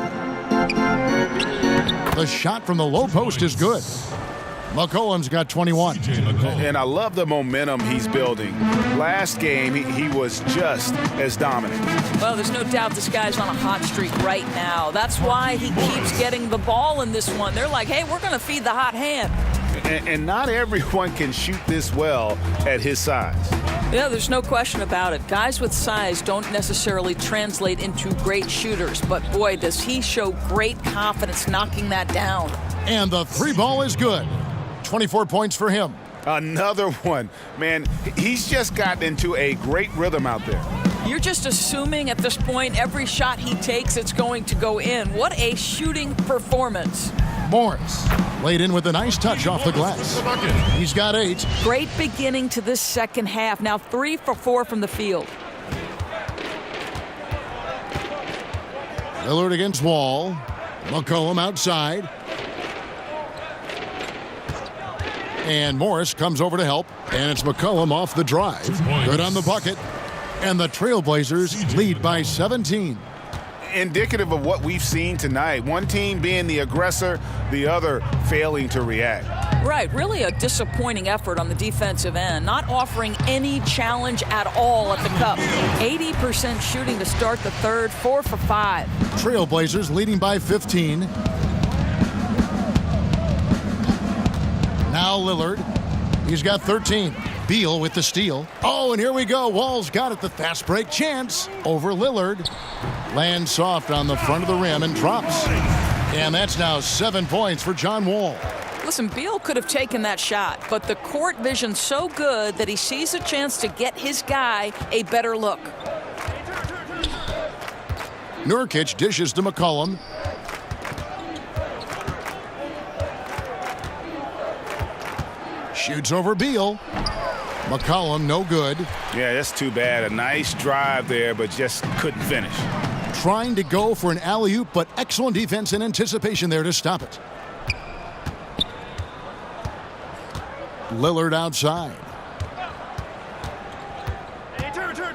The shot from the low post is good. McCollum's got 21. And I love the momentum he's building. Last game, he was just as dominant. Well, there's no doubt this guy's on a hot streak right now. That's why he keeps getting the ball in this one. They're like, hey, we're going to feed the hot hand. And not everyone can shoot this well at his size. Yeah, there's no question about it. Guys with size don't necessarily translate into great shooters, but boy, does he show great confidence knocking that down. And the 3 ball is good. 24 points for him. Another one. Man, he's just gotten into a great rhythm out there. You're just assuming at this point every shot he takes, it's going to go in. What a shooting performance. Morris laid in with a nice touch off the glass. He's got 8. Great beginning to this second half. Now 3 for 4 from the field. Lillard against Wall. McCollum outside. And Morris comes over to help. And it's McCollum off the drive. Good on the bucket. And the Trailblazers lead by 17. Indicative of what we've seen tonight. One team being the aggressor, the other failing to react. Right, really a disappointing effort on the defensive end, not offering any challenge at all at the cup. 80% shooting to start the third, 4 for 5. Trailblazers leading by 15. Now Lillard. He's got 13. Beal with the steal. Oh, and here we go. Wall's got it. The fast break chance over Lillard. Lands soft on the front of the rim and drops. And that's now 7 points for John Wall. Listen, Beal could have taken that shot, but the court vision's so good that he sees a chance to get his guy a better look. Nurkic dishes to McCollum. Shoots over Beal. McCollum, no good. Yeah, that's too bad. A nice drive there, but just couldn't finish. Trying to go for an alley-oop, but excellent defense and anticipation there to stop it. Lillard outside.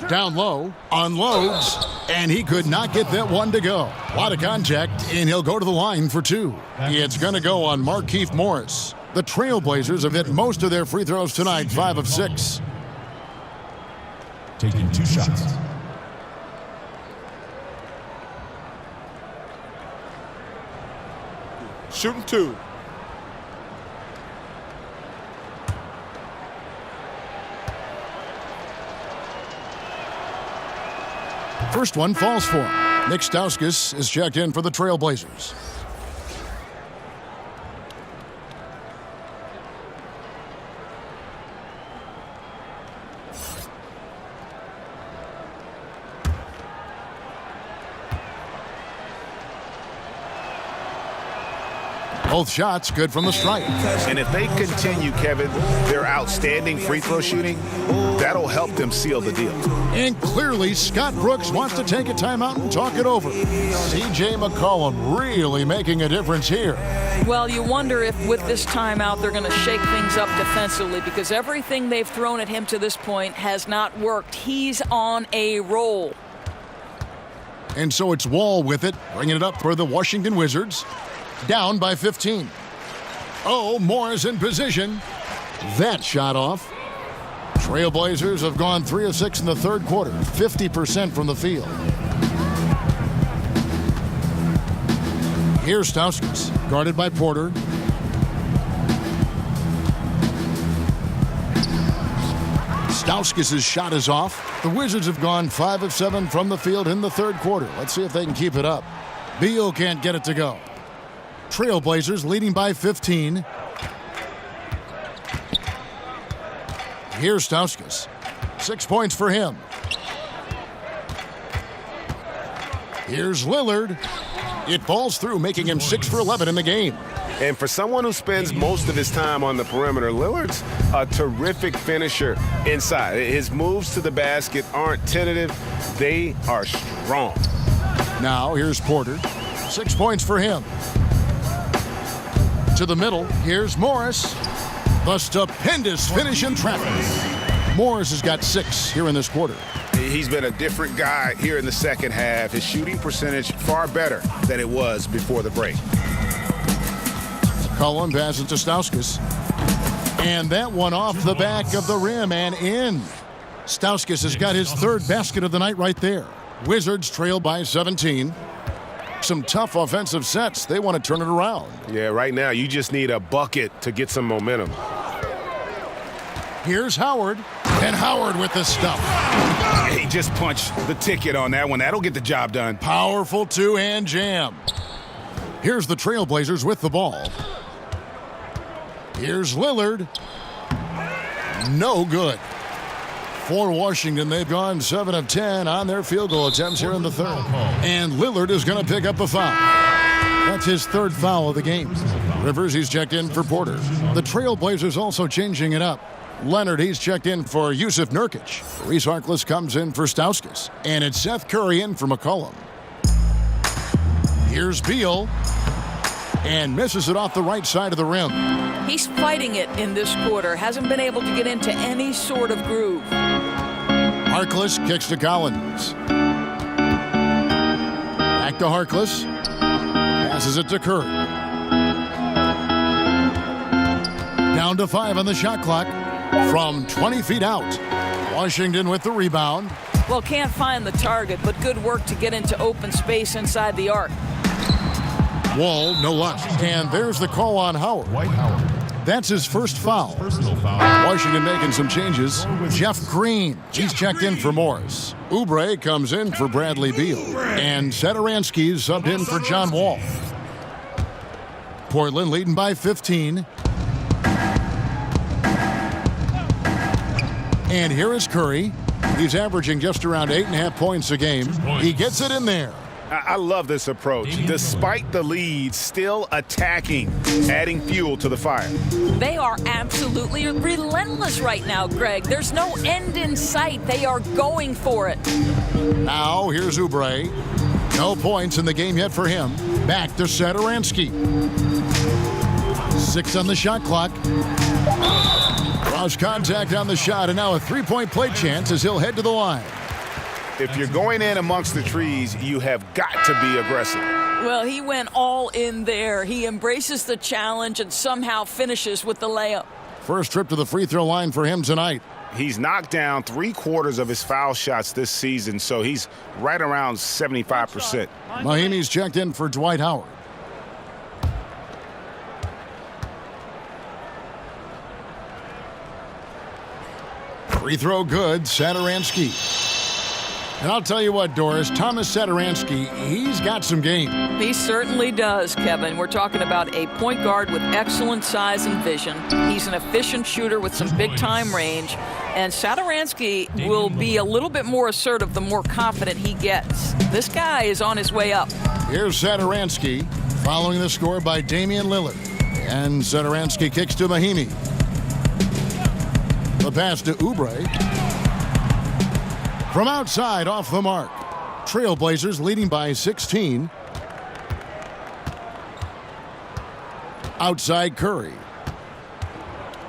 Down low, unloads, and he could not get that one to go. A lot of contact, and he'll go to the line for two. It's going to go on Markieff Morris. The Trailblazers have hit most of their free throws tonight, 5 of 6. Taking 2 shots. Shooting 2. First one falls for him. Nick Stauskas is checked in for the Trailblazers. Both shots good from the stripe. And if they continue, Kevin, their outstanding free throw shooting, that'll help them seal the deal. And clearly, Scott Brooks wants to take a timeout and talk it over. C.J. McCollum really making a difference here. Well, you wonder if with this timeout they're going to shake things up defensively, because everything they've thrown at him to this point has not worked. He's on a roll. And so it's Wall with it, bringing it up for the Washington Wizards. Down by 15. Oh, Morris in position. That shot off. Trailblazers have gone 3 of 6 in the third quarter, 50% from the field. Here's Stauskas, guarded by Porter. Stauskas' shot is off. The Wizards have gone 5 of 7 from the field in the third quarter. Let's see if they can keep it up. Beal can't get it to go. Trailblazers leading by 15. Here's Stauskas. 6 points for him. Here's Lillard. It falls through, making him 6 for 11 in the game. And for someone who spends most of his time on the perimeter, Lillard's a terrific finisher inside. His moves to the basket aren't tentative. They are strong. Now here's Porter. 6 points for him. To the middle, here's Morris. The stupendous finish in traffic. Morris has got 6 here in this quarter. He's been a different guy here in the second half. His shooting percentage far better than it was before the break. Cullen passes to Stauskas. And that one off the back of the rim and in. Stauskas has got his 3rd basket of the night right there. Wizards trail by 17. Some tough offensive sets. They want to turn it around. Yeah, right now you just need a bucket to get some momentum. Here's Howard. And Howard with the stuff. He just punched the ticket on that one. That'll get the job done. Powerful two-hand jam. Here's the Trailblazers with the ball. Here's Lillard. No good. For Washington, they've gone 7 of 10 on their field goal attempts here in the third. And Lillard is going to pick up a foul. That's his 3rd foul of the game. Rivers, he's checked in for Porter. The Trailblazers also changing it up. Leonard, he's checked in for Yusuf Nurkic. Reese Harkless comes in for Stauskas. And it's Seth Curry in for McCollum. Here's Beal. And misses it off the right side of the rim. He's fighting it in this quarter. Hasn't been able to get into any sort of groove. Harkless kicks to Collins. Back to Harkless. Passes it to Curry. Down to 5 on the shot clock from 20 feet out. Washington with the rebound. Well, can't find the target, but good work to get into open space inside the arc. Wall, no luck. And there's the call on Howard. Dwight Howard. That's his first foul. Personal foul. Washington making some changes. Jeff Green, he's checked in for Morris. Oubre comes in for Bradley Beal. And Satoransky's subbed in for John Wall. Portland leading by 15. And here is Curry. He's averaging just around 8.5 points a game. He gets it in there. I love this approach. Despite the lead, still attacking, adding fuel to the fire. They are absolutely relentless right now, Greg. There's no end in sight. They are going for it. Now here's Oubre. No points in the game yet for him. Back to Satoransky. 6 on the shot clock. Lost contact on the shot, and now a three-point play chance as he'll head to the line. If you're going in amongst the trees, you have got to be aggressive. Well, he went all in there. He embraces the challenge and somehow finishes with the layup. First trip to the free throw line for him tonight. He's knocked down 3/4 of his foul shots this season, so he's right around 75%. Mahinmi's checked in for Dwight Howard. Free throw good, Satoransky. And I'll tell you what, Doris, Thomas Satoransky, he's got some game. He certainly does, Kevin. We're talking about a point guard with excellent size and vision. He's an efficient shooter with some big-time range. And Satoransky will be a little bit more assertive the more confident he gets. This guy is on his way up. Here's Satoransky, following the score by Damian Lillard. And Satoransky kicks to Mahinmi. The pass to Oubre. From outside, off the mark. Trailblazers leading by 16. Outside Curry.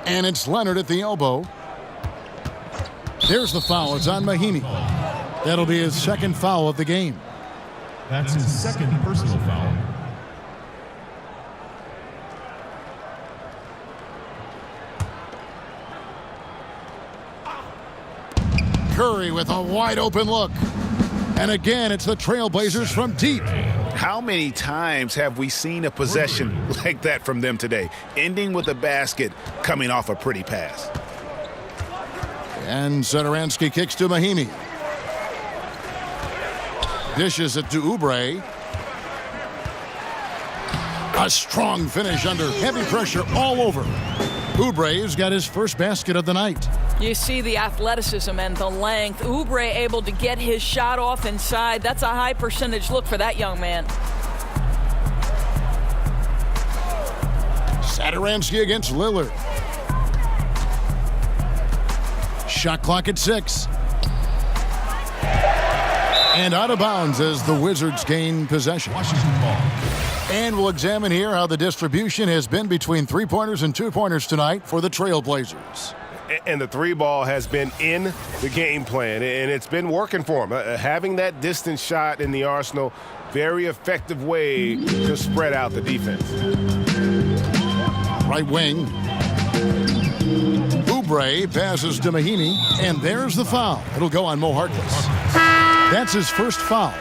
And it's Leonard at the elbow. There's the foul. It's on Mahinmi. That'll be his second foul of the game. That's his second personal foul. Curry with a wide open look. And again, it's the Trailblazers from deep. How many times have we seen a possession like that from them today, ending with a basket coming off a pretty pass? And Satoransky kicks to Mahinmi. Dishes it to Oubre. A strong finish under heavy pressure all over. Oubre's got his first basket of the night. You see the athleticism and the length. Oubre able to get his shot off inside. That's a high percentage look for that young man. Satoransky against Lillard. Shot clock at 6. And out of bounds as the Wizards gain possession. Washington ball. And we'll examine here how the distribution has been between three-pointers and two-pointers tonight for the Trailblazers. And the three ball has been in the game plan, and it's been working for him. Having that distance shot in the arsenal, very effective way to spread out the defense. Right wing. Oubre passes to Mahinmi, and there's the foul. It'll go on Mo Harkless. That's his first foul.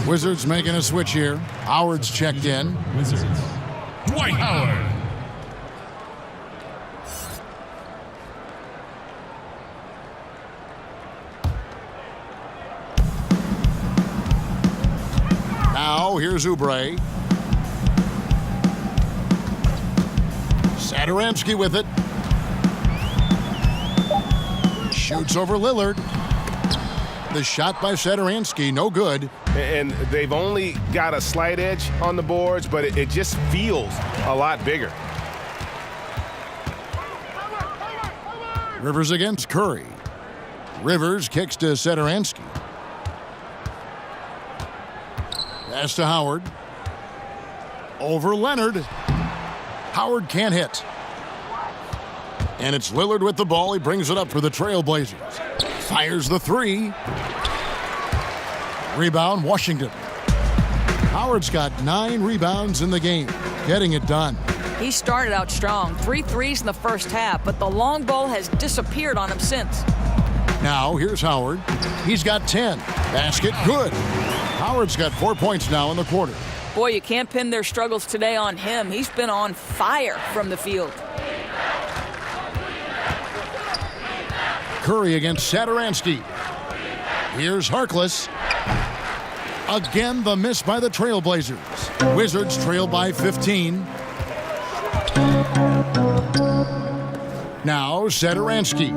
Wizards making a switch here. Howard's checked in. Wizards. Dwight Howard. Now here's Oubre. Satoransky with it. Shoots over Lillard. The shot by Satoransky, no good. And they've only got a slight edge on the boards, but it just feels a lot bigger. Rivers against Curry. Rivers kicks to Satoransky. Pass to Howard. Over Leonard. Howard can't hit. And it's Lillard with the ball. He brings it up for the Trailblazers. Fires the three. Rebound, Washington. Howard's got 9 rebounds in the game, getting it done. He started out strong. 3 threes in the first half, but the long ball has disappeared on him since. Now, here's Howard. He's got 10. Basket, good. Howard's got 4 points now in the quarter. Boy, you can't pin their struggles today on him. He's been on fire from the field. Curry against Satoransky. Here's Harkless. Again, the miss by the Trailblazers. Wizards trail by 15. Now, Satoransky.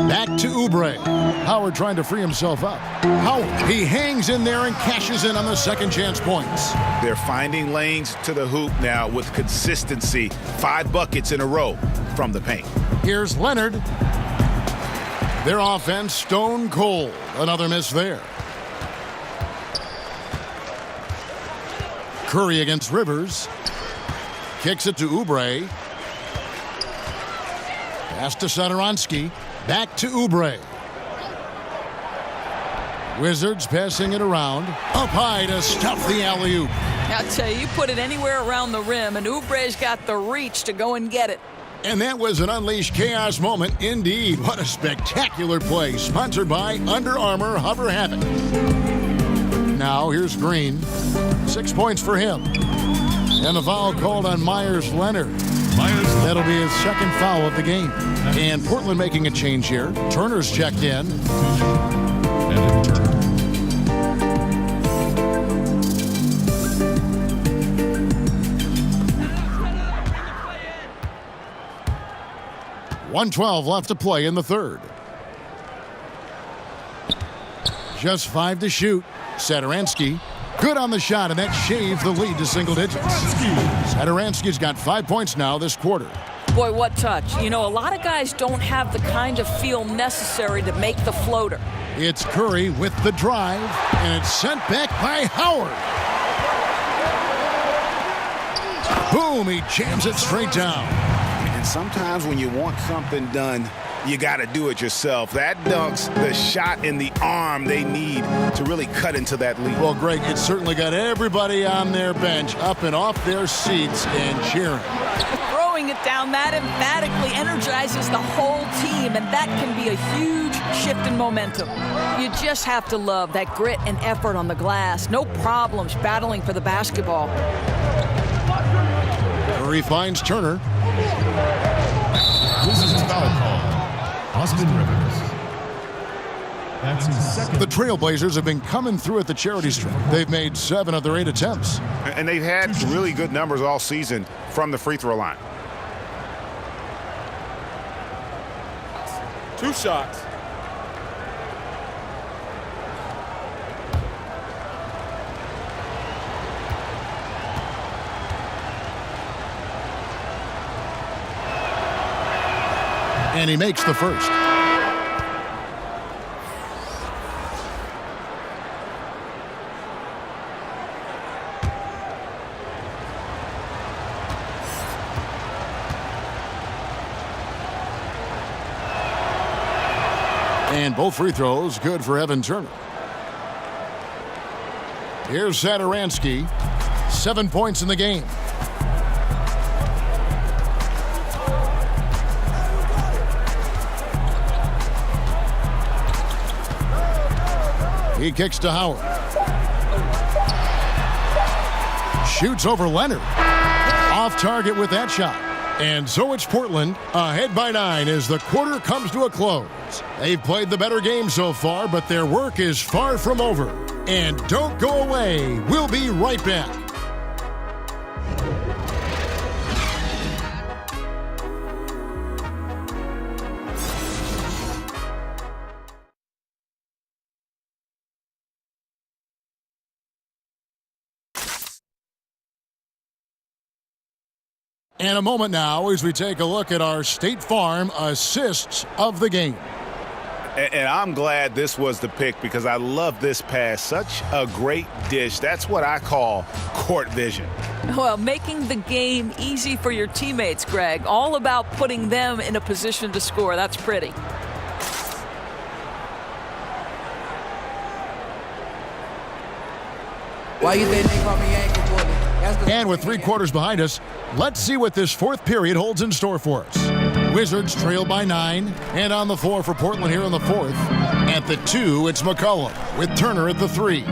Back to Oubre. Howard trying to free himself up. Howard, he hangs in there and cashes in on the second chance points. They're finding lanes to the hoop now with consistency. 5 buckets in a row from the paint. Here's Leonard. Their offense stone cold. Another miss there. Curry against Rivers. Kicks it to Oubre. Pass to Satoransky. Back to Oubre. Wizards passing it around. Up high to stuff the alley-oop. I'll tell you put it anywhere around the rim, and Oubre's got the reach to go and get it. And that was an unleashed chaos moment indeed. What a spectacular play. Sponsored by Under Armour Hover Havoc. Now here's Green. 6 points for him. And a foul called on Myers Leonard. That'll be his second foul of the game. And Portland making a change here. Turner's checked in. Evan Turner. .112 left to play in the third. Just 5 to shoot. Satoransky. Good on the shot, and that shaved the lead to single digits. Satoransky's got 5 points now this quarter. Boy, what touch. You know, a lot of guys don't have the kind of feel necessary to make the floater. It's Curry with the drive, and it's sent back by Howard. Boom, he jams it straight down. And sometimes when you want something done, you got to do it yourself. That dunks the shot in the arm they need to really cut into that lead. Well, Greg, it certainly got everybody on their bench up and off their seats and cheering. Throwing it down that emphatically energizes the whole team, and that can be a huge shift in momentum. You just have to love that grit and effort on the glass. No problems battling for the basketball. Curry finds Turner. This is a foul call. Austin Rivers. That's his second. The Trailblazers have been coming through at the charity stripe. They've made 7 of their 8 attempts. And they've had really good numbers all season from the free throw line. 2 shots. And he makes the first. And both free throws good for Evan Turner. Here's Satoransky. 7 points in the game. He kicks to Howard. Shoots over Leonard. Off target with that shot. And so it's Portland ahead by 9 as the quarter comes to a close. They've played the better game so far, but their work is far from over. And don't go away. We'll be right back. And a moment now as we take a look at our State Farm assists of the game. And I'm glad this was the pick because I love this pass. Such a great dish. That's what I call court vision. Well, making the game easy for your teammates, Greg. All about putting them in a position to score. That's pretty. Why you think they call me ankle bully? And with 3 quarters behind us, let's see what this 4th period holds in store for us. Wizards trail by 9, and on the floor for Portland here in the 4th. At the 2, it's McCollum with Turner at the 3.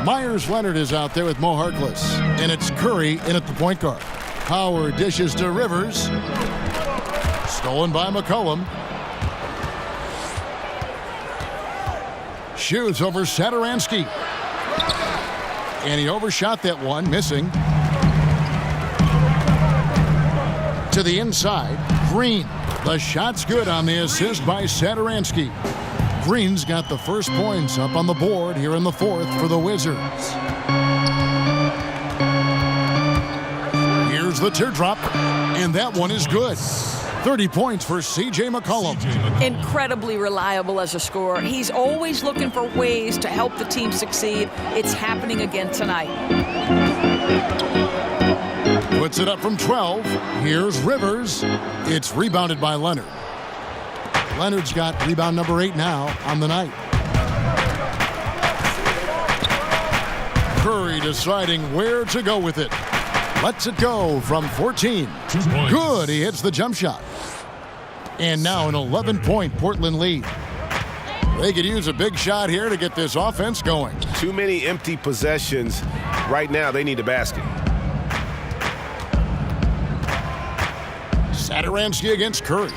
Myers Leonard is out there with Mo Harkless, and it's Curry in at the point guard. Howard dishes to Rivers. Stolen by McCollum. Shoots over Satoransky. And he overshot that one, missing. To the inside, Green. The shot's good on the assist by Satoransky. Green's got the first points up on the board here in the fourth for the Wizards. Here's the teardrop, and that one is good. 30 points for C.J. McCollum. Incredibly reliable as a scorer. He's always looking for ways to help the team succeed. It's happening again tonight. Puts it up from 12. Here's Rivers. It's rebounded by Leonard. Leonard's got rebound number 8 now on the night. Curry deciding where to go with it. Lets it go from 14. Good, he hits the jump shot. And now an 11-point Portland lead. They could use a big shot here to get this offense going. Too many empty possessions. Right now, they need a basket. Satoransky against Curry.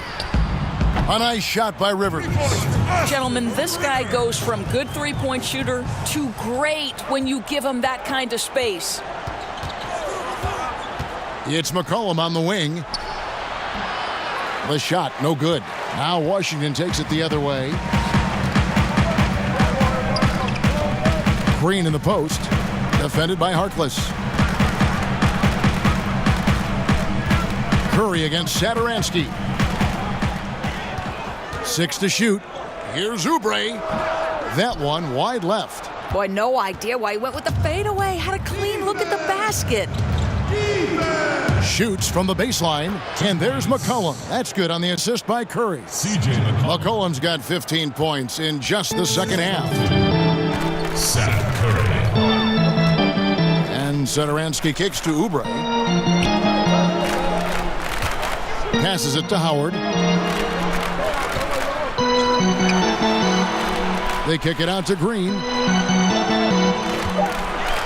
A nice shot by Rivers. Gentlemen, this guy goes from good three-point shooter to great when you give him that kind of space. It's McCollum on the wing. The shot, no good. Now Washington takes it the other way. Green in the post. Defended by Harkless. Curry against Satoransky. 6 to shoot. Here's Oubre. That one wide left. Boy, no idea why he went with the fadeaway. Had a clean look at the basket. Shoots from the baseline, and there's McCollum. That's good on the assist by Curry. C.J. McCollum's got 15 points in just the second half. Seth Curry. And Satoransky kicks to Oubre. Passes it to Howard. They kick it out to Green.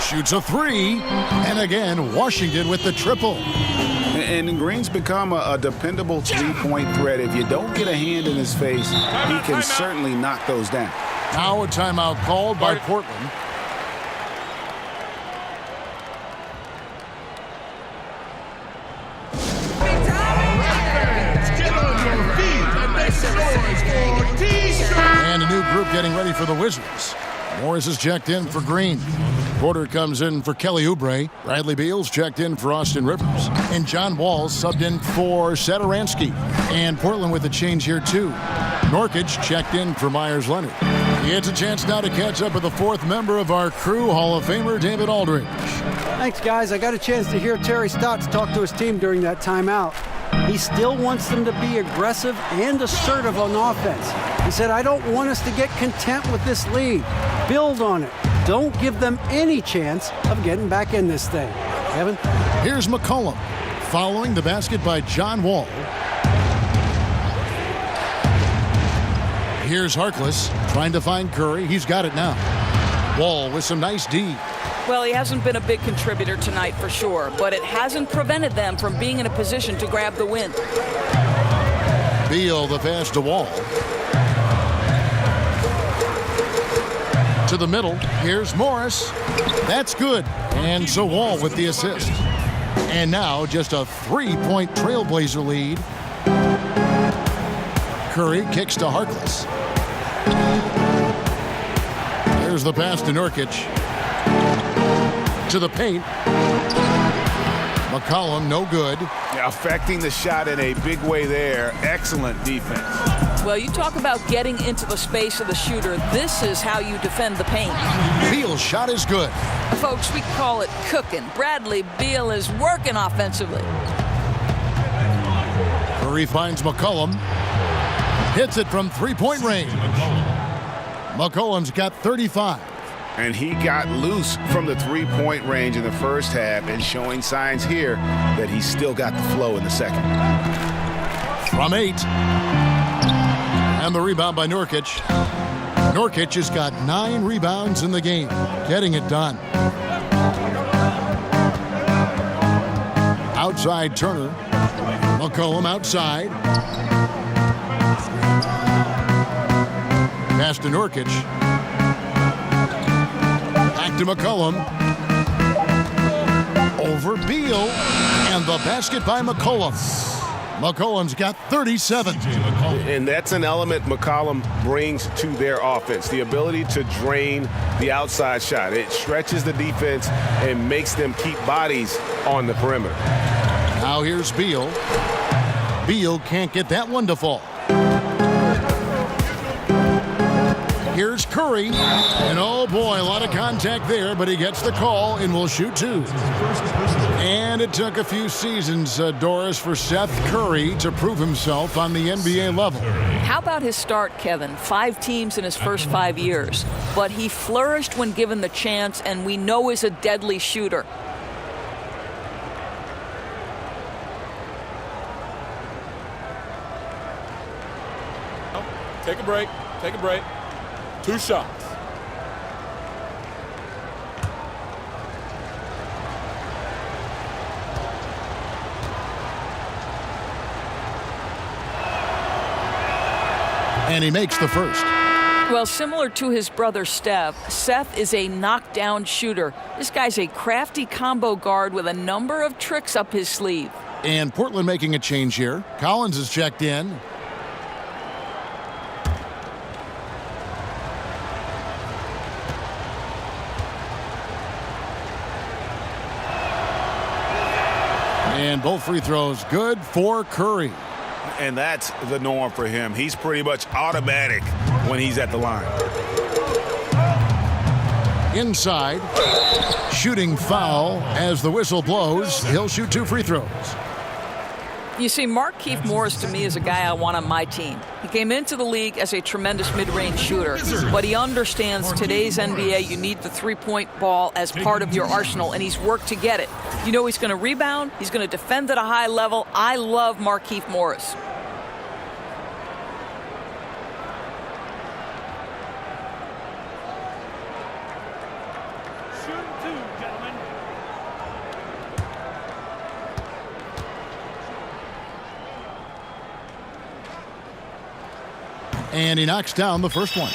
Shoots a 3, and again, Washington with the triple. And Green's become a dependable three-point threat. If you don't get a hand in his face, he can certainly knock those down. Now a timeout called by Portland. And a new group getting ready for the Wizards. Morris is checked in for Green. Porter comes in for Kelly Oubre. Bradley Beal's checked in for Austin Rivers. And John Wall's subbed in for Satoransky. And Portland with a change here, too. Norkic checked in for Myers Leonard. He gets a chance now to catch up with the fourth member of our crew, Hall of Famer David Aldridge. Thanks, guys. I got a chance to hear Terry Stotts talk to his team during that timeout. He still wants them to be aggressive and assertive on offense. He said, I don't want us to get content with this lead. Build on it. Don't give them any chance of getting back in this thing. Evan? Here's McCollum, following the basket by John Wall. Here's Harkless, trying to find Curry. He's got it now. Wall with some nice D. Well, he hasn't been a big contributor tonight for sure, but it hasn't prevented them from being in a position to grab the win. Beal the pass to Wall. To the middle. Here's Morris. That's good. And so Wall with the assist. And now just a 3-point Trailblazer lead. Curry kicks to Harkless. There's the pass to Nurkic. To the paint. McCollum, no good. Yeah, affecting the shot in a big way there. Excellent defense. Well, you talk about getting into the space of the shooter. This is how you defend the paint. Beal's shot is good. Folks, we call it cooking. Bradley Beal is working offensively. Curry finds McCollum. Hits it from three-point range. McCollum's got 35. And he got loose from the three-point range in the first half and showing signs here that he's still got the flow in the second. From 8. And the rebound by Nurkic. Nurkic has got 9 rebounds in the game, getting it done. Outside Turner. McCollum outside. Pass to Nurkic. Back to McCollum. Over Beal. And the basket by McCollum. McCollum's got 37. And that's an element McCollum brings to their offense, the ability to drain the outside shot. It stretches the defense and makes them keep bodies on the perimeter. Now here's Beal. Beal can't get that one to fall. Here's Curry. And oh boy, a lot of contact there, but he gets the call and will shoot two. And it took a few seasons, Doris, for Seth Curry to prove himself on the NBA level. How about his start, Kevin? 5 teams in his first 5 years. But he flourished when given the chance, and we know is a deadly shooter. Take a break. Take a break. 2 shots. And he makes the first. Well, similar to his brother Steph, Seth is a knockdown shooter. This guy's a crafty combo guard with a number of tricks up his sleeve. And Portland making a change here. Collins is checked in. And both free throws good for Curry. And that's the norm for him. He's pretty much automatic when he's at the line. Inside, shooting foul as the whistle blows. He'll shoot 2 free throws. You see, Markieff Morris to me is a guy I want on my team. He came into the league as a tremendous mid-range shooter, but he understands today's NBA, you need the three-point ball as part of your arsenal, and he's worked to get it. You know he's going to rebound, he's going to defend at a high level. I love Markieff Morris. And he knocks down the first one.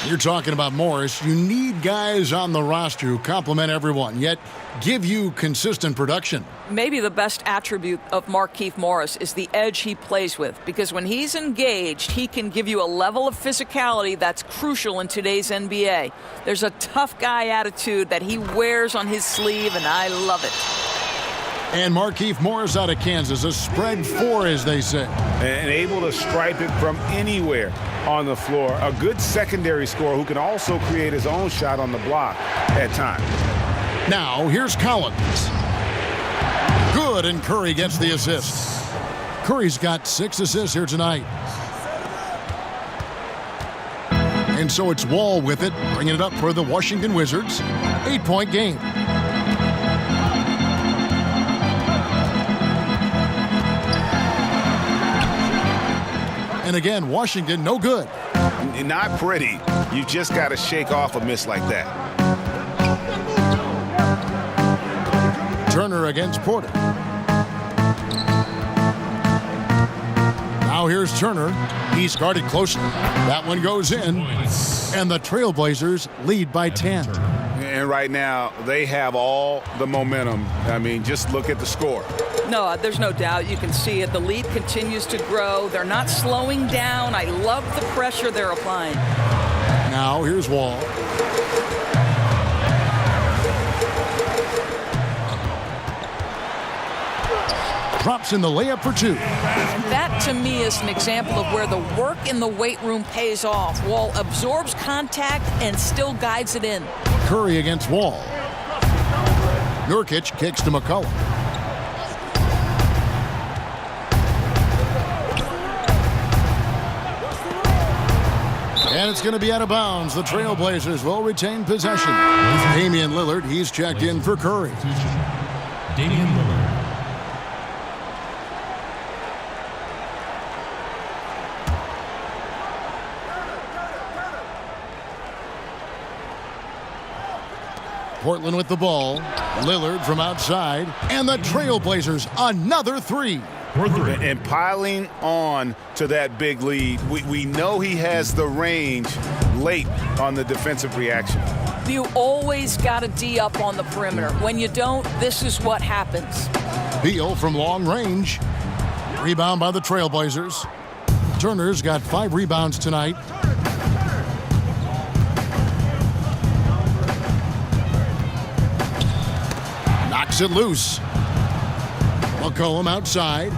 You're talking about Morris. You need guys on the roster who complement everyone, yet give you consistent production. Maybe the best attribute of Markieff Morris is the edge he plays with, because when he's engaged, he can give you a level of physicality that's crucial in today's NBA. There's a tough guy attitude that he wears on his sleeve, and I love it. And Markieff Morris out of Kansas, a spread 4, as they say. And able to stripe it from anywhere on the floor. A good secondary scorer who can also create his own shot on the block at times. Now, here's Collins. Good, and Curry gets the assist. Curry's got 6 assists here tonight. And so it's Wall with it, bringing it up for the Washington Wizards. 8-point game. And again, Washington, no good. Not pretty. You just got to shake off a miss like that. Turner against Porter. Now here's Turner. He's guarded closely. That one goes in. And the Trailblazers lead by 10. And right now, they have all the momentum. I mean, just look at the score. No, there's no doubt. You can see it. The lead continues to grow. They're not slowing down. I love the pressure they're applying. Now here's Wall. Drops in the layup for 2. That, to me, is an example of where the work in the weight room pays off. Wall absorbs contact and still guides it in. Curry against Wall. Nurkic kicks to McCollum. And it's going to be out of bounds. The Trailblazers will retain possession. Damian Lillard, he's checked in for Curry. Damian Lillard. Portland with the ball. Lillard from outside. And the Trailblazers, another 3. And piling on to that big lead, we know he has the range late on the defensive reaction. You always got to D up on the perimeter. When you don't, this is what happens. Beal from long range. Rebound by the Trailblazers. Turner's got 5 rebounds tonight. Knocks it loose. McCollum outside.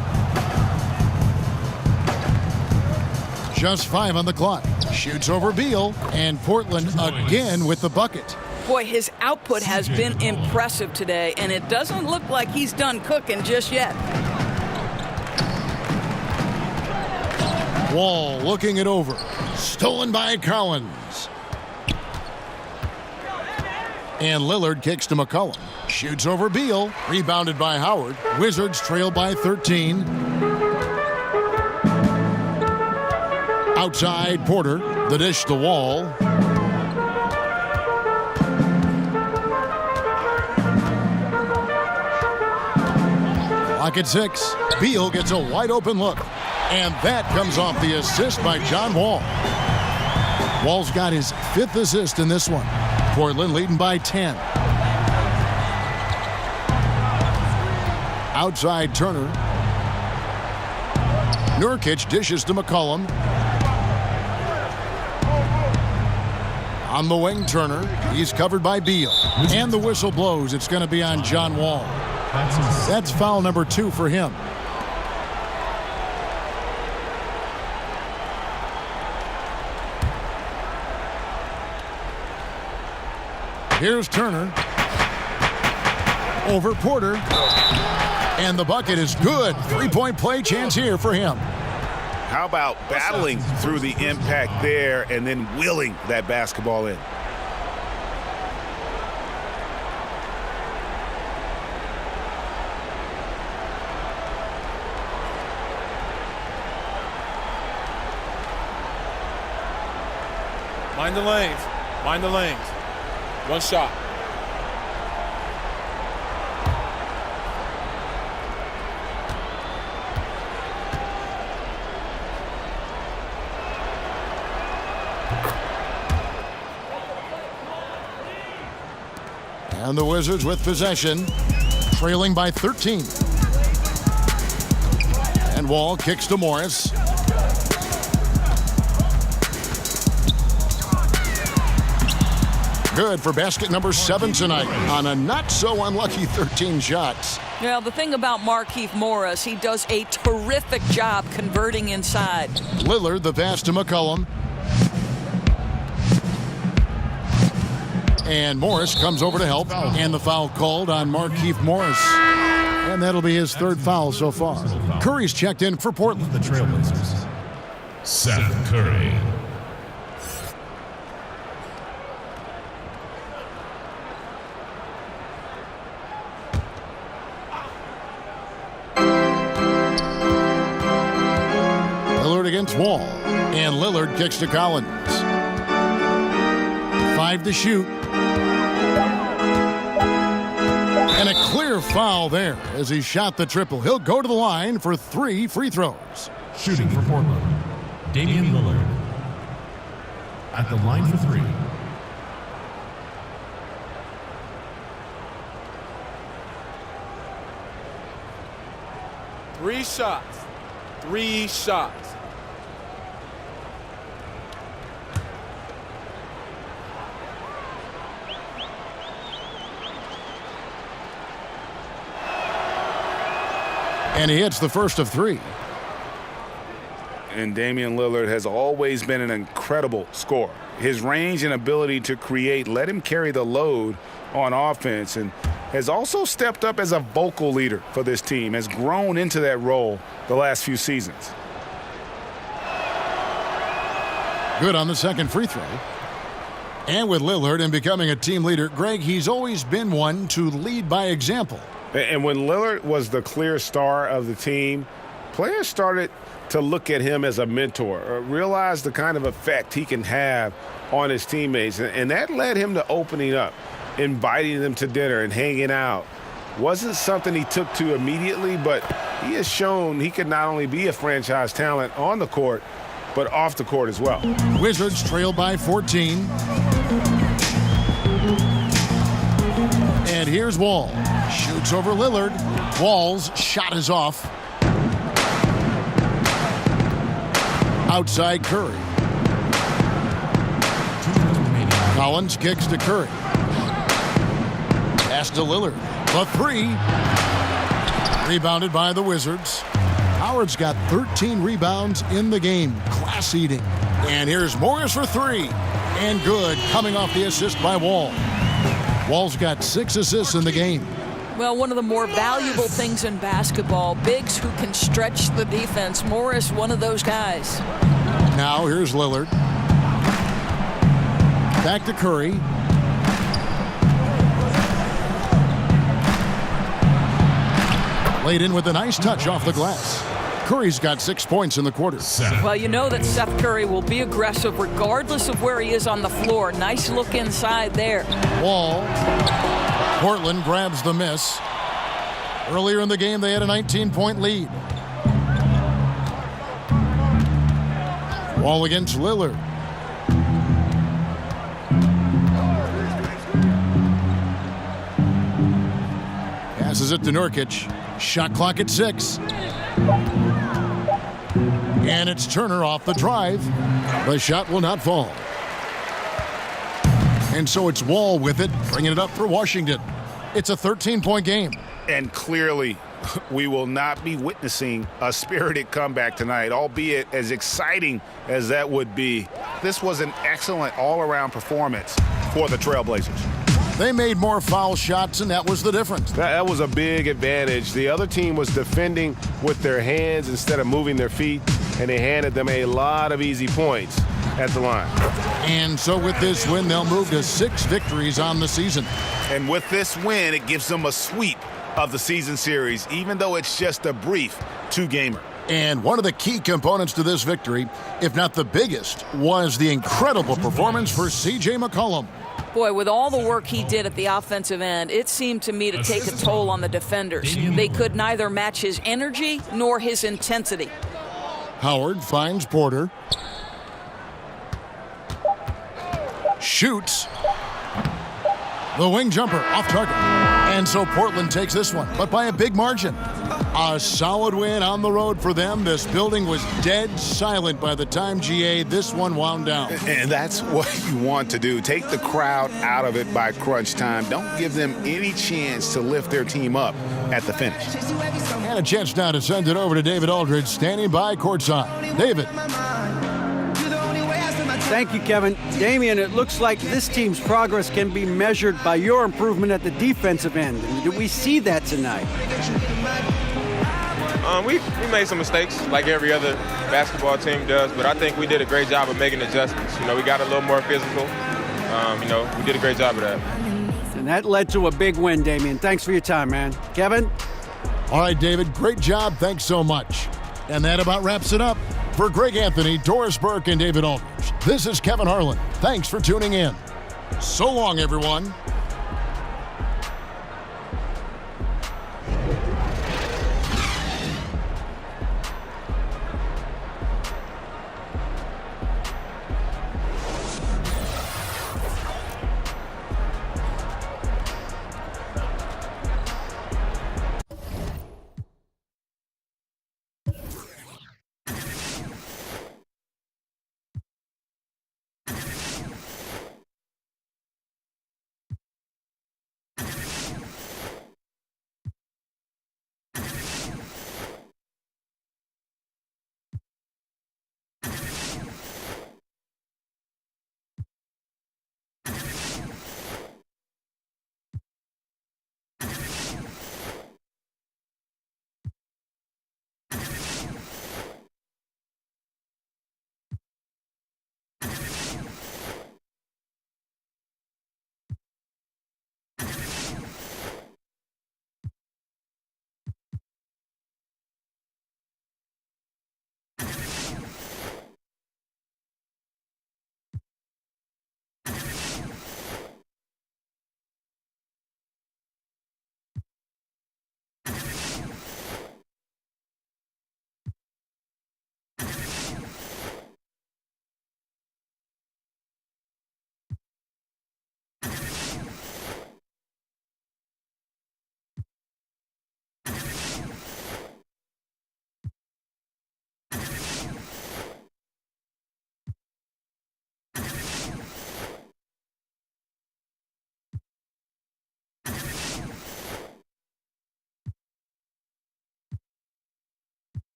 Just 5 on the clock. Shoots over Beal, and Portland again with the bucket. Boy, his output has been impressive today, and it doesn't look like he's done cooking just yet. Wall looking it over. Stolen by Collins. And Lillard kicks to McCollum. Shoots over Beal. Rebounded by Howard. Wizards trail by 13. Outside Porter. The dish to Wall. Clock at 6. Beal gets a wide open look. And that comes off the assist by John Wall. Wall's got his 5th assist in this one. Portland leading by 10. Outside Turner. Nurkic dishes to McCollum. On the wing, Turner. He's covered by Beal. And the whistle blows. It's going to be on John Wall. That's foul number 2 for him. Here's Turner. Over Porter. And the bucket is good. 3-point play chance here for him. How about battling through the impact there and then willing that basketball in? Mind the lanes. Mind the lanes. One shot. And the Wizards with possession, trailing by 13. And Wall kicks to Morris. Good for basket number 7 tonight on a not-so-unlucky 13 shots. Well, the thing about Markieff Morris, he does a terrific job converting inside. Lillard, the pass to McCollum. And Morris comes over to help. And the foul called on Markieff Morris. And that'll be his 3rd foul so far. Curry's checked in for Portland. The Trailblazers. Seth Curry. Against Wall, and Lillard kicks to Collins. 5 to shoot. And a clear foul there as he shot the triple. He'll go to the line for 3 free throws. Shooting for Portland, Damian Lillard. At the line for 3. Three shots. 3 shots. And he hits the first of 3. And Damian Lillard has always been an incredible scorer. His range and ability to create let him carry the load on offense, and has also stepped up as a vocal leader for this team, has grown into that role the last few seasons. Good on the second free throw. And with Lillard and becoming a team leader, Greg, he's always been one to lead by example. And when Lillard was the clear star of the team, players started to look at him as a mentor, realize the kind of effect he can have on his teammates. And that led him to opening up, inviting them to dinner and hanging out. Wasn't something he took to immediately, but he has shown he could not only be a franchise talent on the court, but off the court as well. Wizards trail by 14. And here's Wall. Shoots over Lillard. Wall's shot is off. Outside Curry. Collins kicks to Curry. Pass to Lillard. The three. Rebounded by the Wizards. Howard's got 13 rebounds in the game. Class eating. And here's Morris for three. And good, coming off the assist by Wall. Wall's got 6 assists in the game. Well, one of the more valuable things in basketball, bigs who can stretch the defense. Morris, one of those guys. Now here's Lillard. Back to Curry. Laid in with a nice touch off the glass. Curry's got 6 points in the quarter. Well, you know that Seth Curry will be aggressive regardless of where he is on the floor. Nice look inside there. Wall. Portland grabs the miss. Earlier in the game, they had a 19-point lead. Wall against Lillard. Passes it to Nurkic. Shot clock at 6. And it's Turner off the drive. The shot will not fall. And so it's Wall with it, bringing it up for Washington. It's a 13-point game. And clearly, we will not be witnessing a spirited comeback tonight, albeit as exciting as that would be. This was an excellent all-around performance for the Trailblazers. They made more foul shots, and that was the difference. That was a big advantage. The other team was defending with their hands instead of moving their feet, and they handed them a lot of easy points at the line. And so with this win, they'll move to 6 victories on the season. And with this win, it gives them a sweep of the season series, even though it's just a brief 2-gamer. And one of the key components to this victory, if not the biggest, was the incredible performance for C.J. McCollum. Boy, with all the work he did at the offensive end, it seemed to me to take a toll on the defenders. They could neither match his energy nor his intensity. Howard finds Porter. Shoots. The wing jumper off target. And so Portland takes this one, but by a big margin. A solid win on the road for them. This building was dead silent by the time, GA, this one wound down. And that's what you want to do. Take the crowd out of it by crunch time. Don't give them any chance to lift their team up at the finish. And a chance now to send it over to David Aldridge, standing by courtside. David. Thank you, Kevin. Damian, it looks like this team's progress can be measured by your improvement at the defensive end. Did we see that tonight? We made some mistakes like every other basketball team does, but I think we did a great job of making adjustments. You know, we got a little more physical. We did a great job of that. And that led to a big win, Damian. Thanks for your time, man. Kevin? All right, David, great job. Thanks so much. And that about wraps it up. For Greg Anthony, Doris Burke, and David Aldridge, this is Kevin Harlan. Thanks for tuning in. So long, everyone.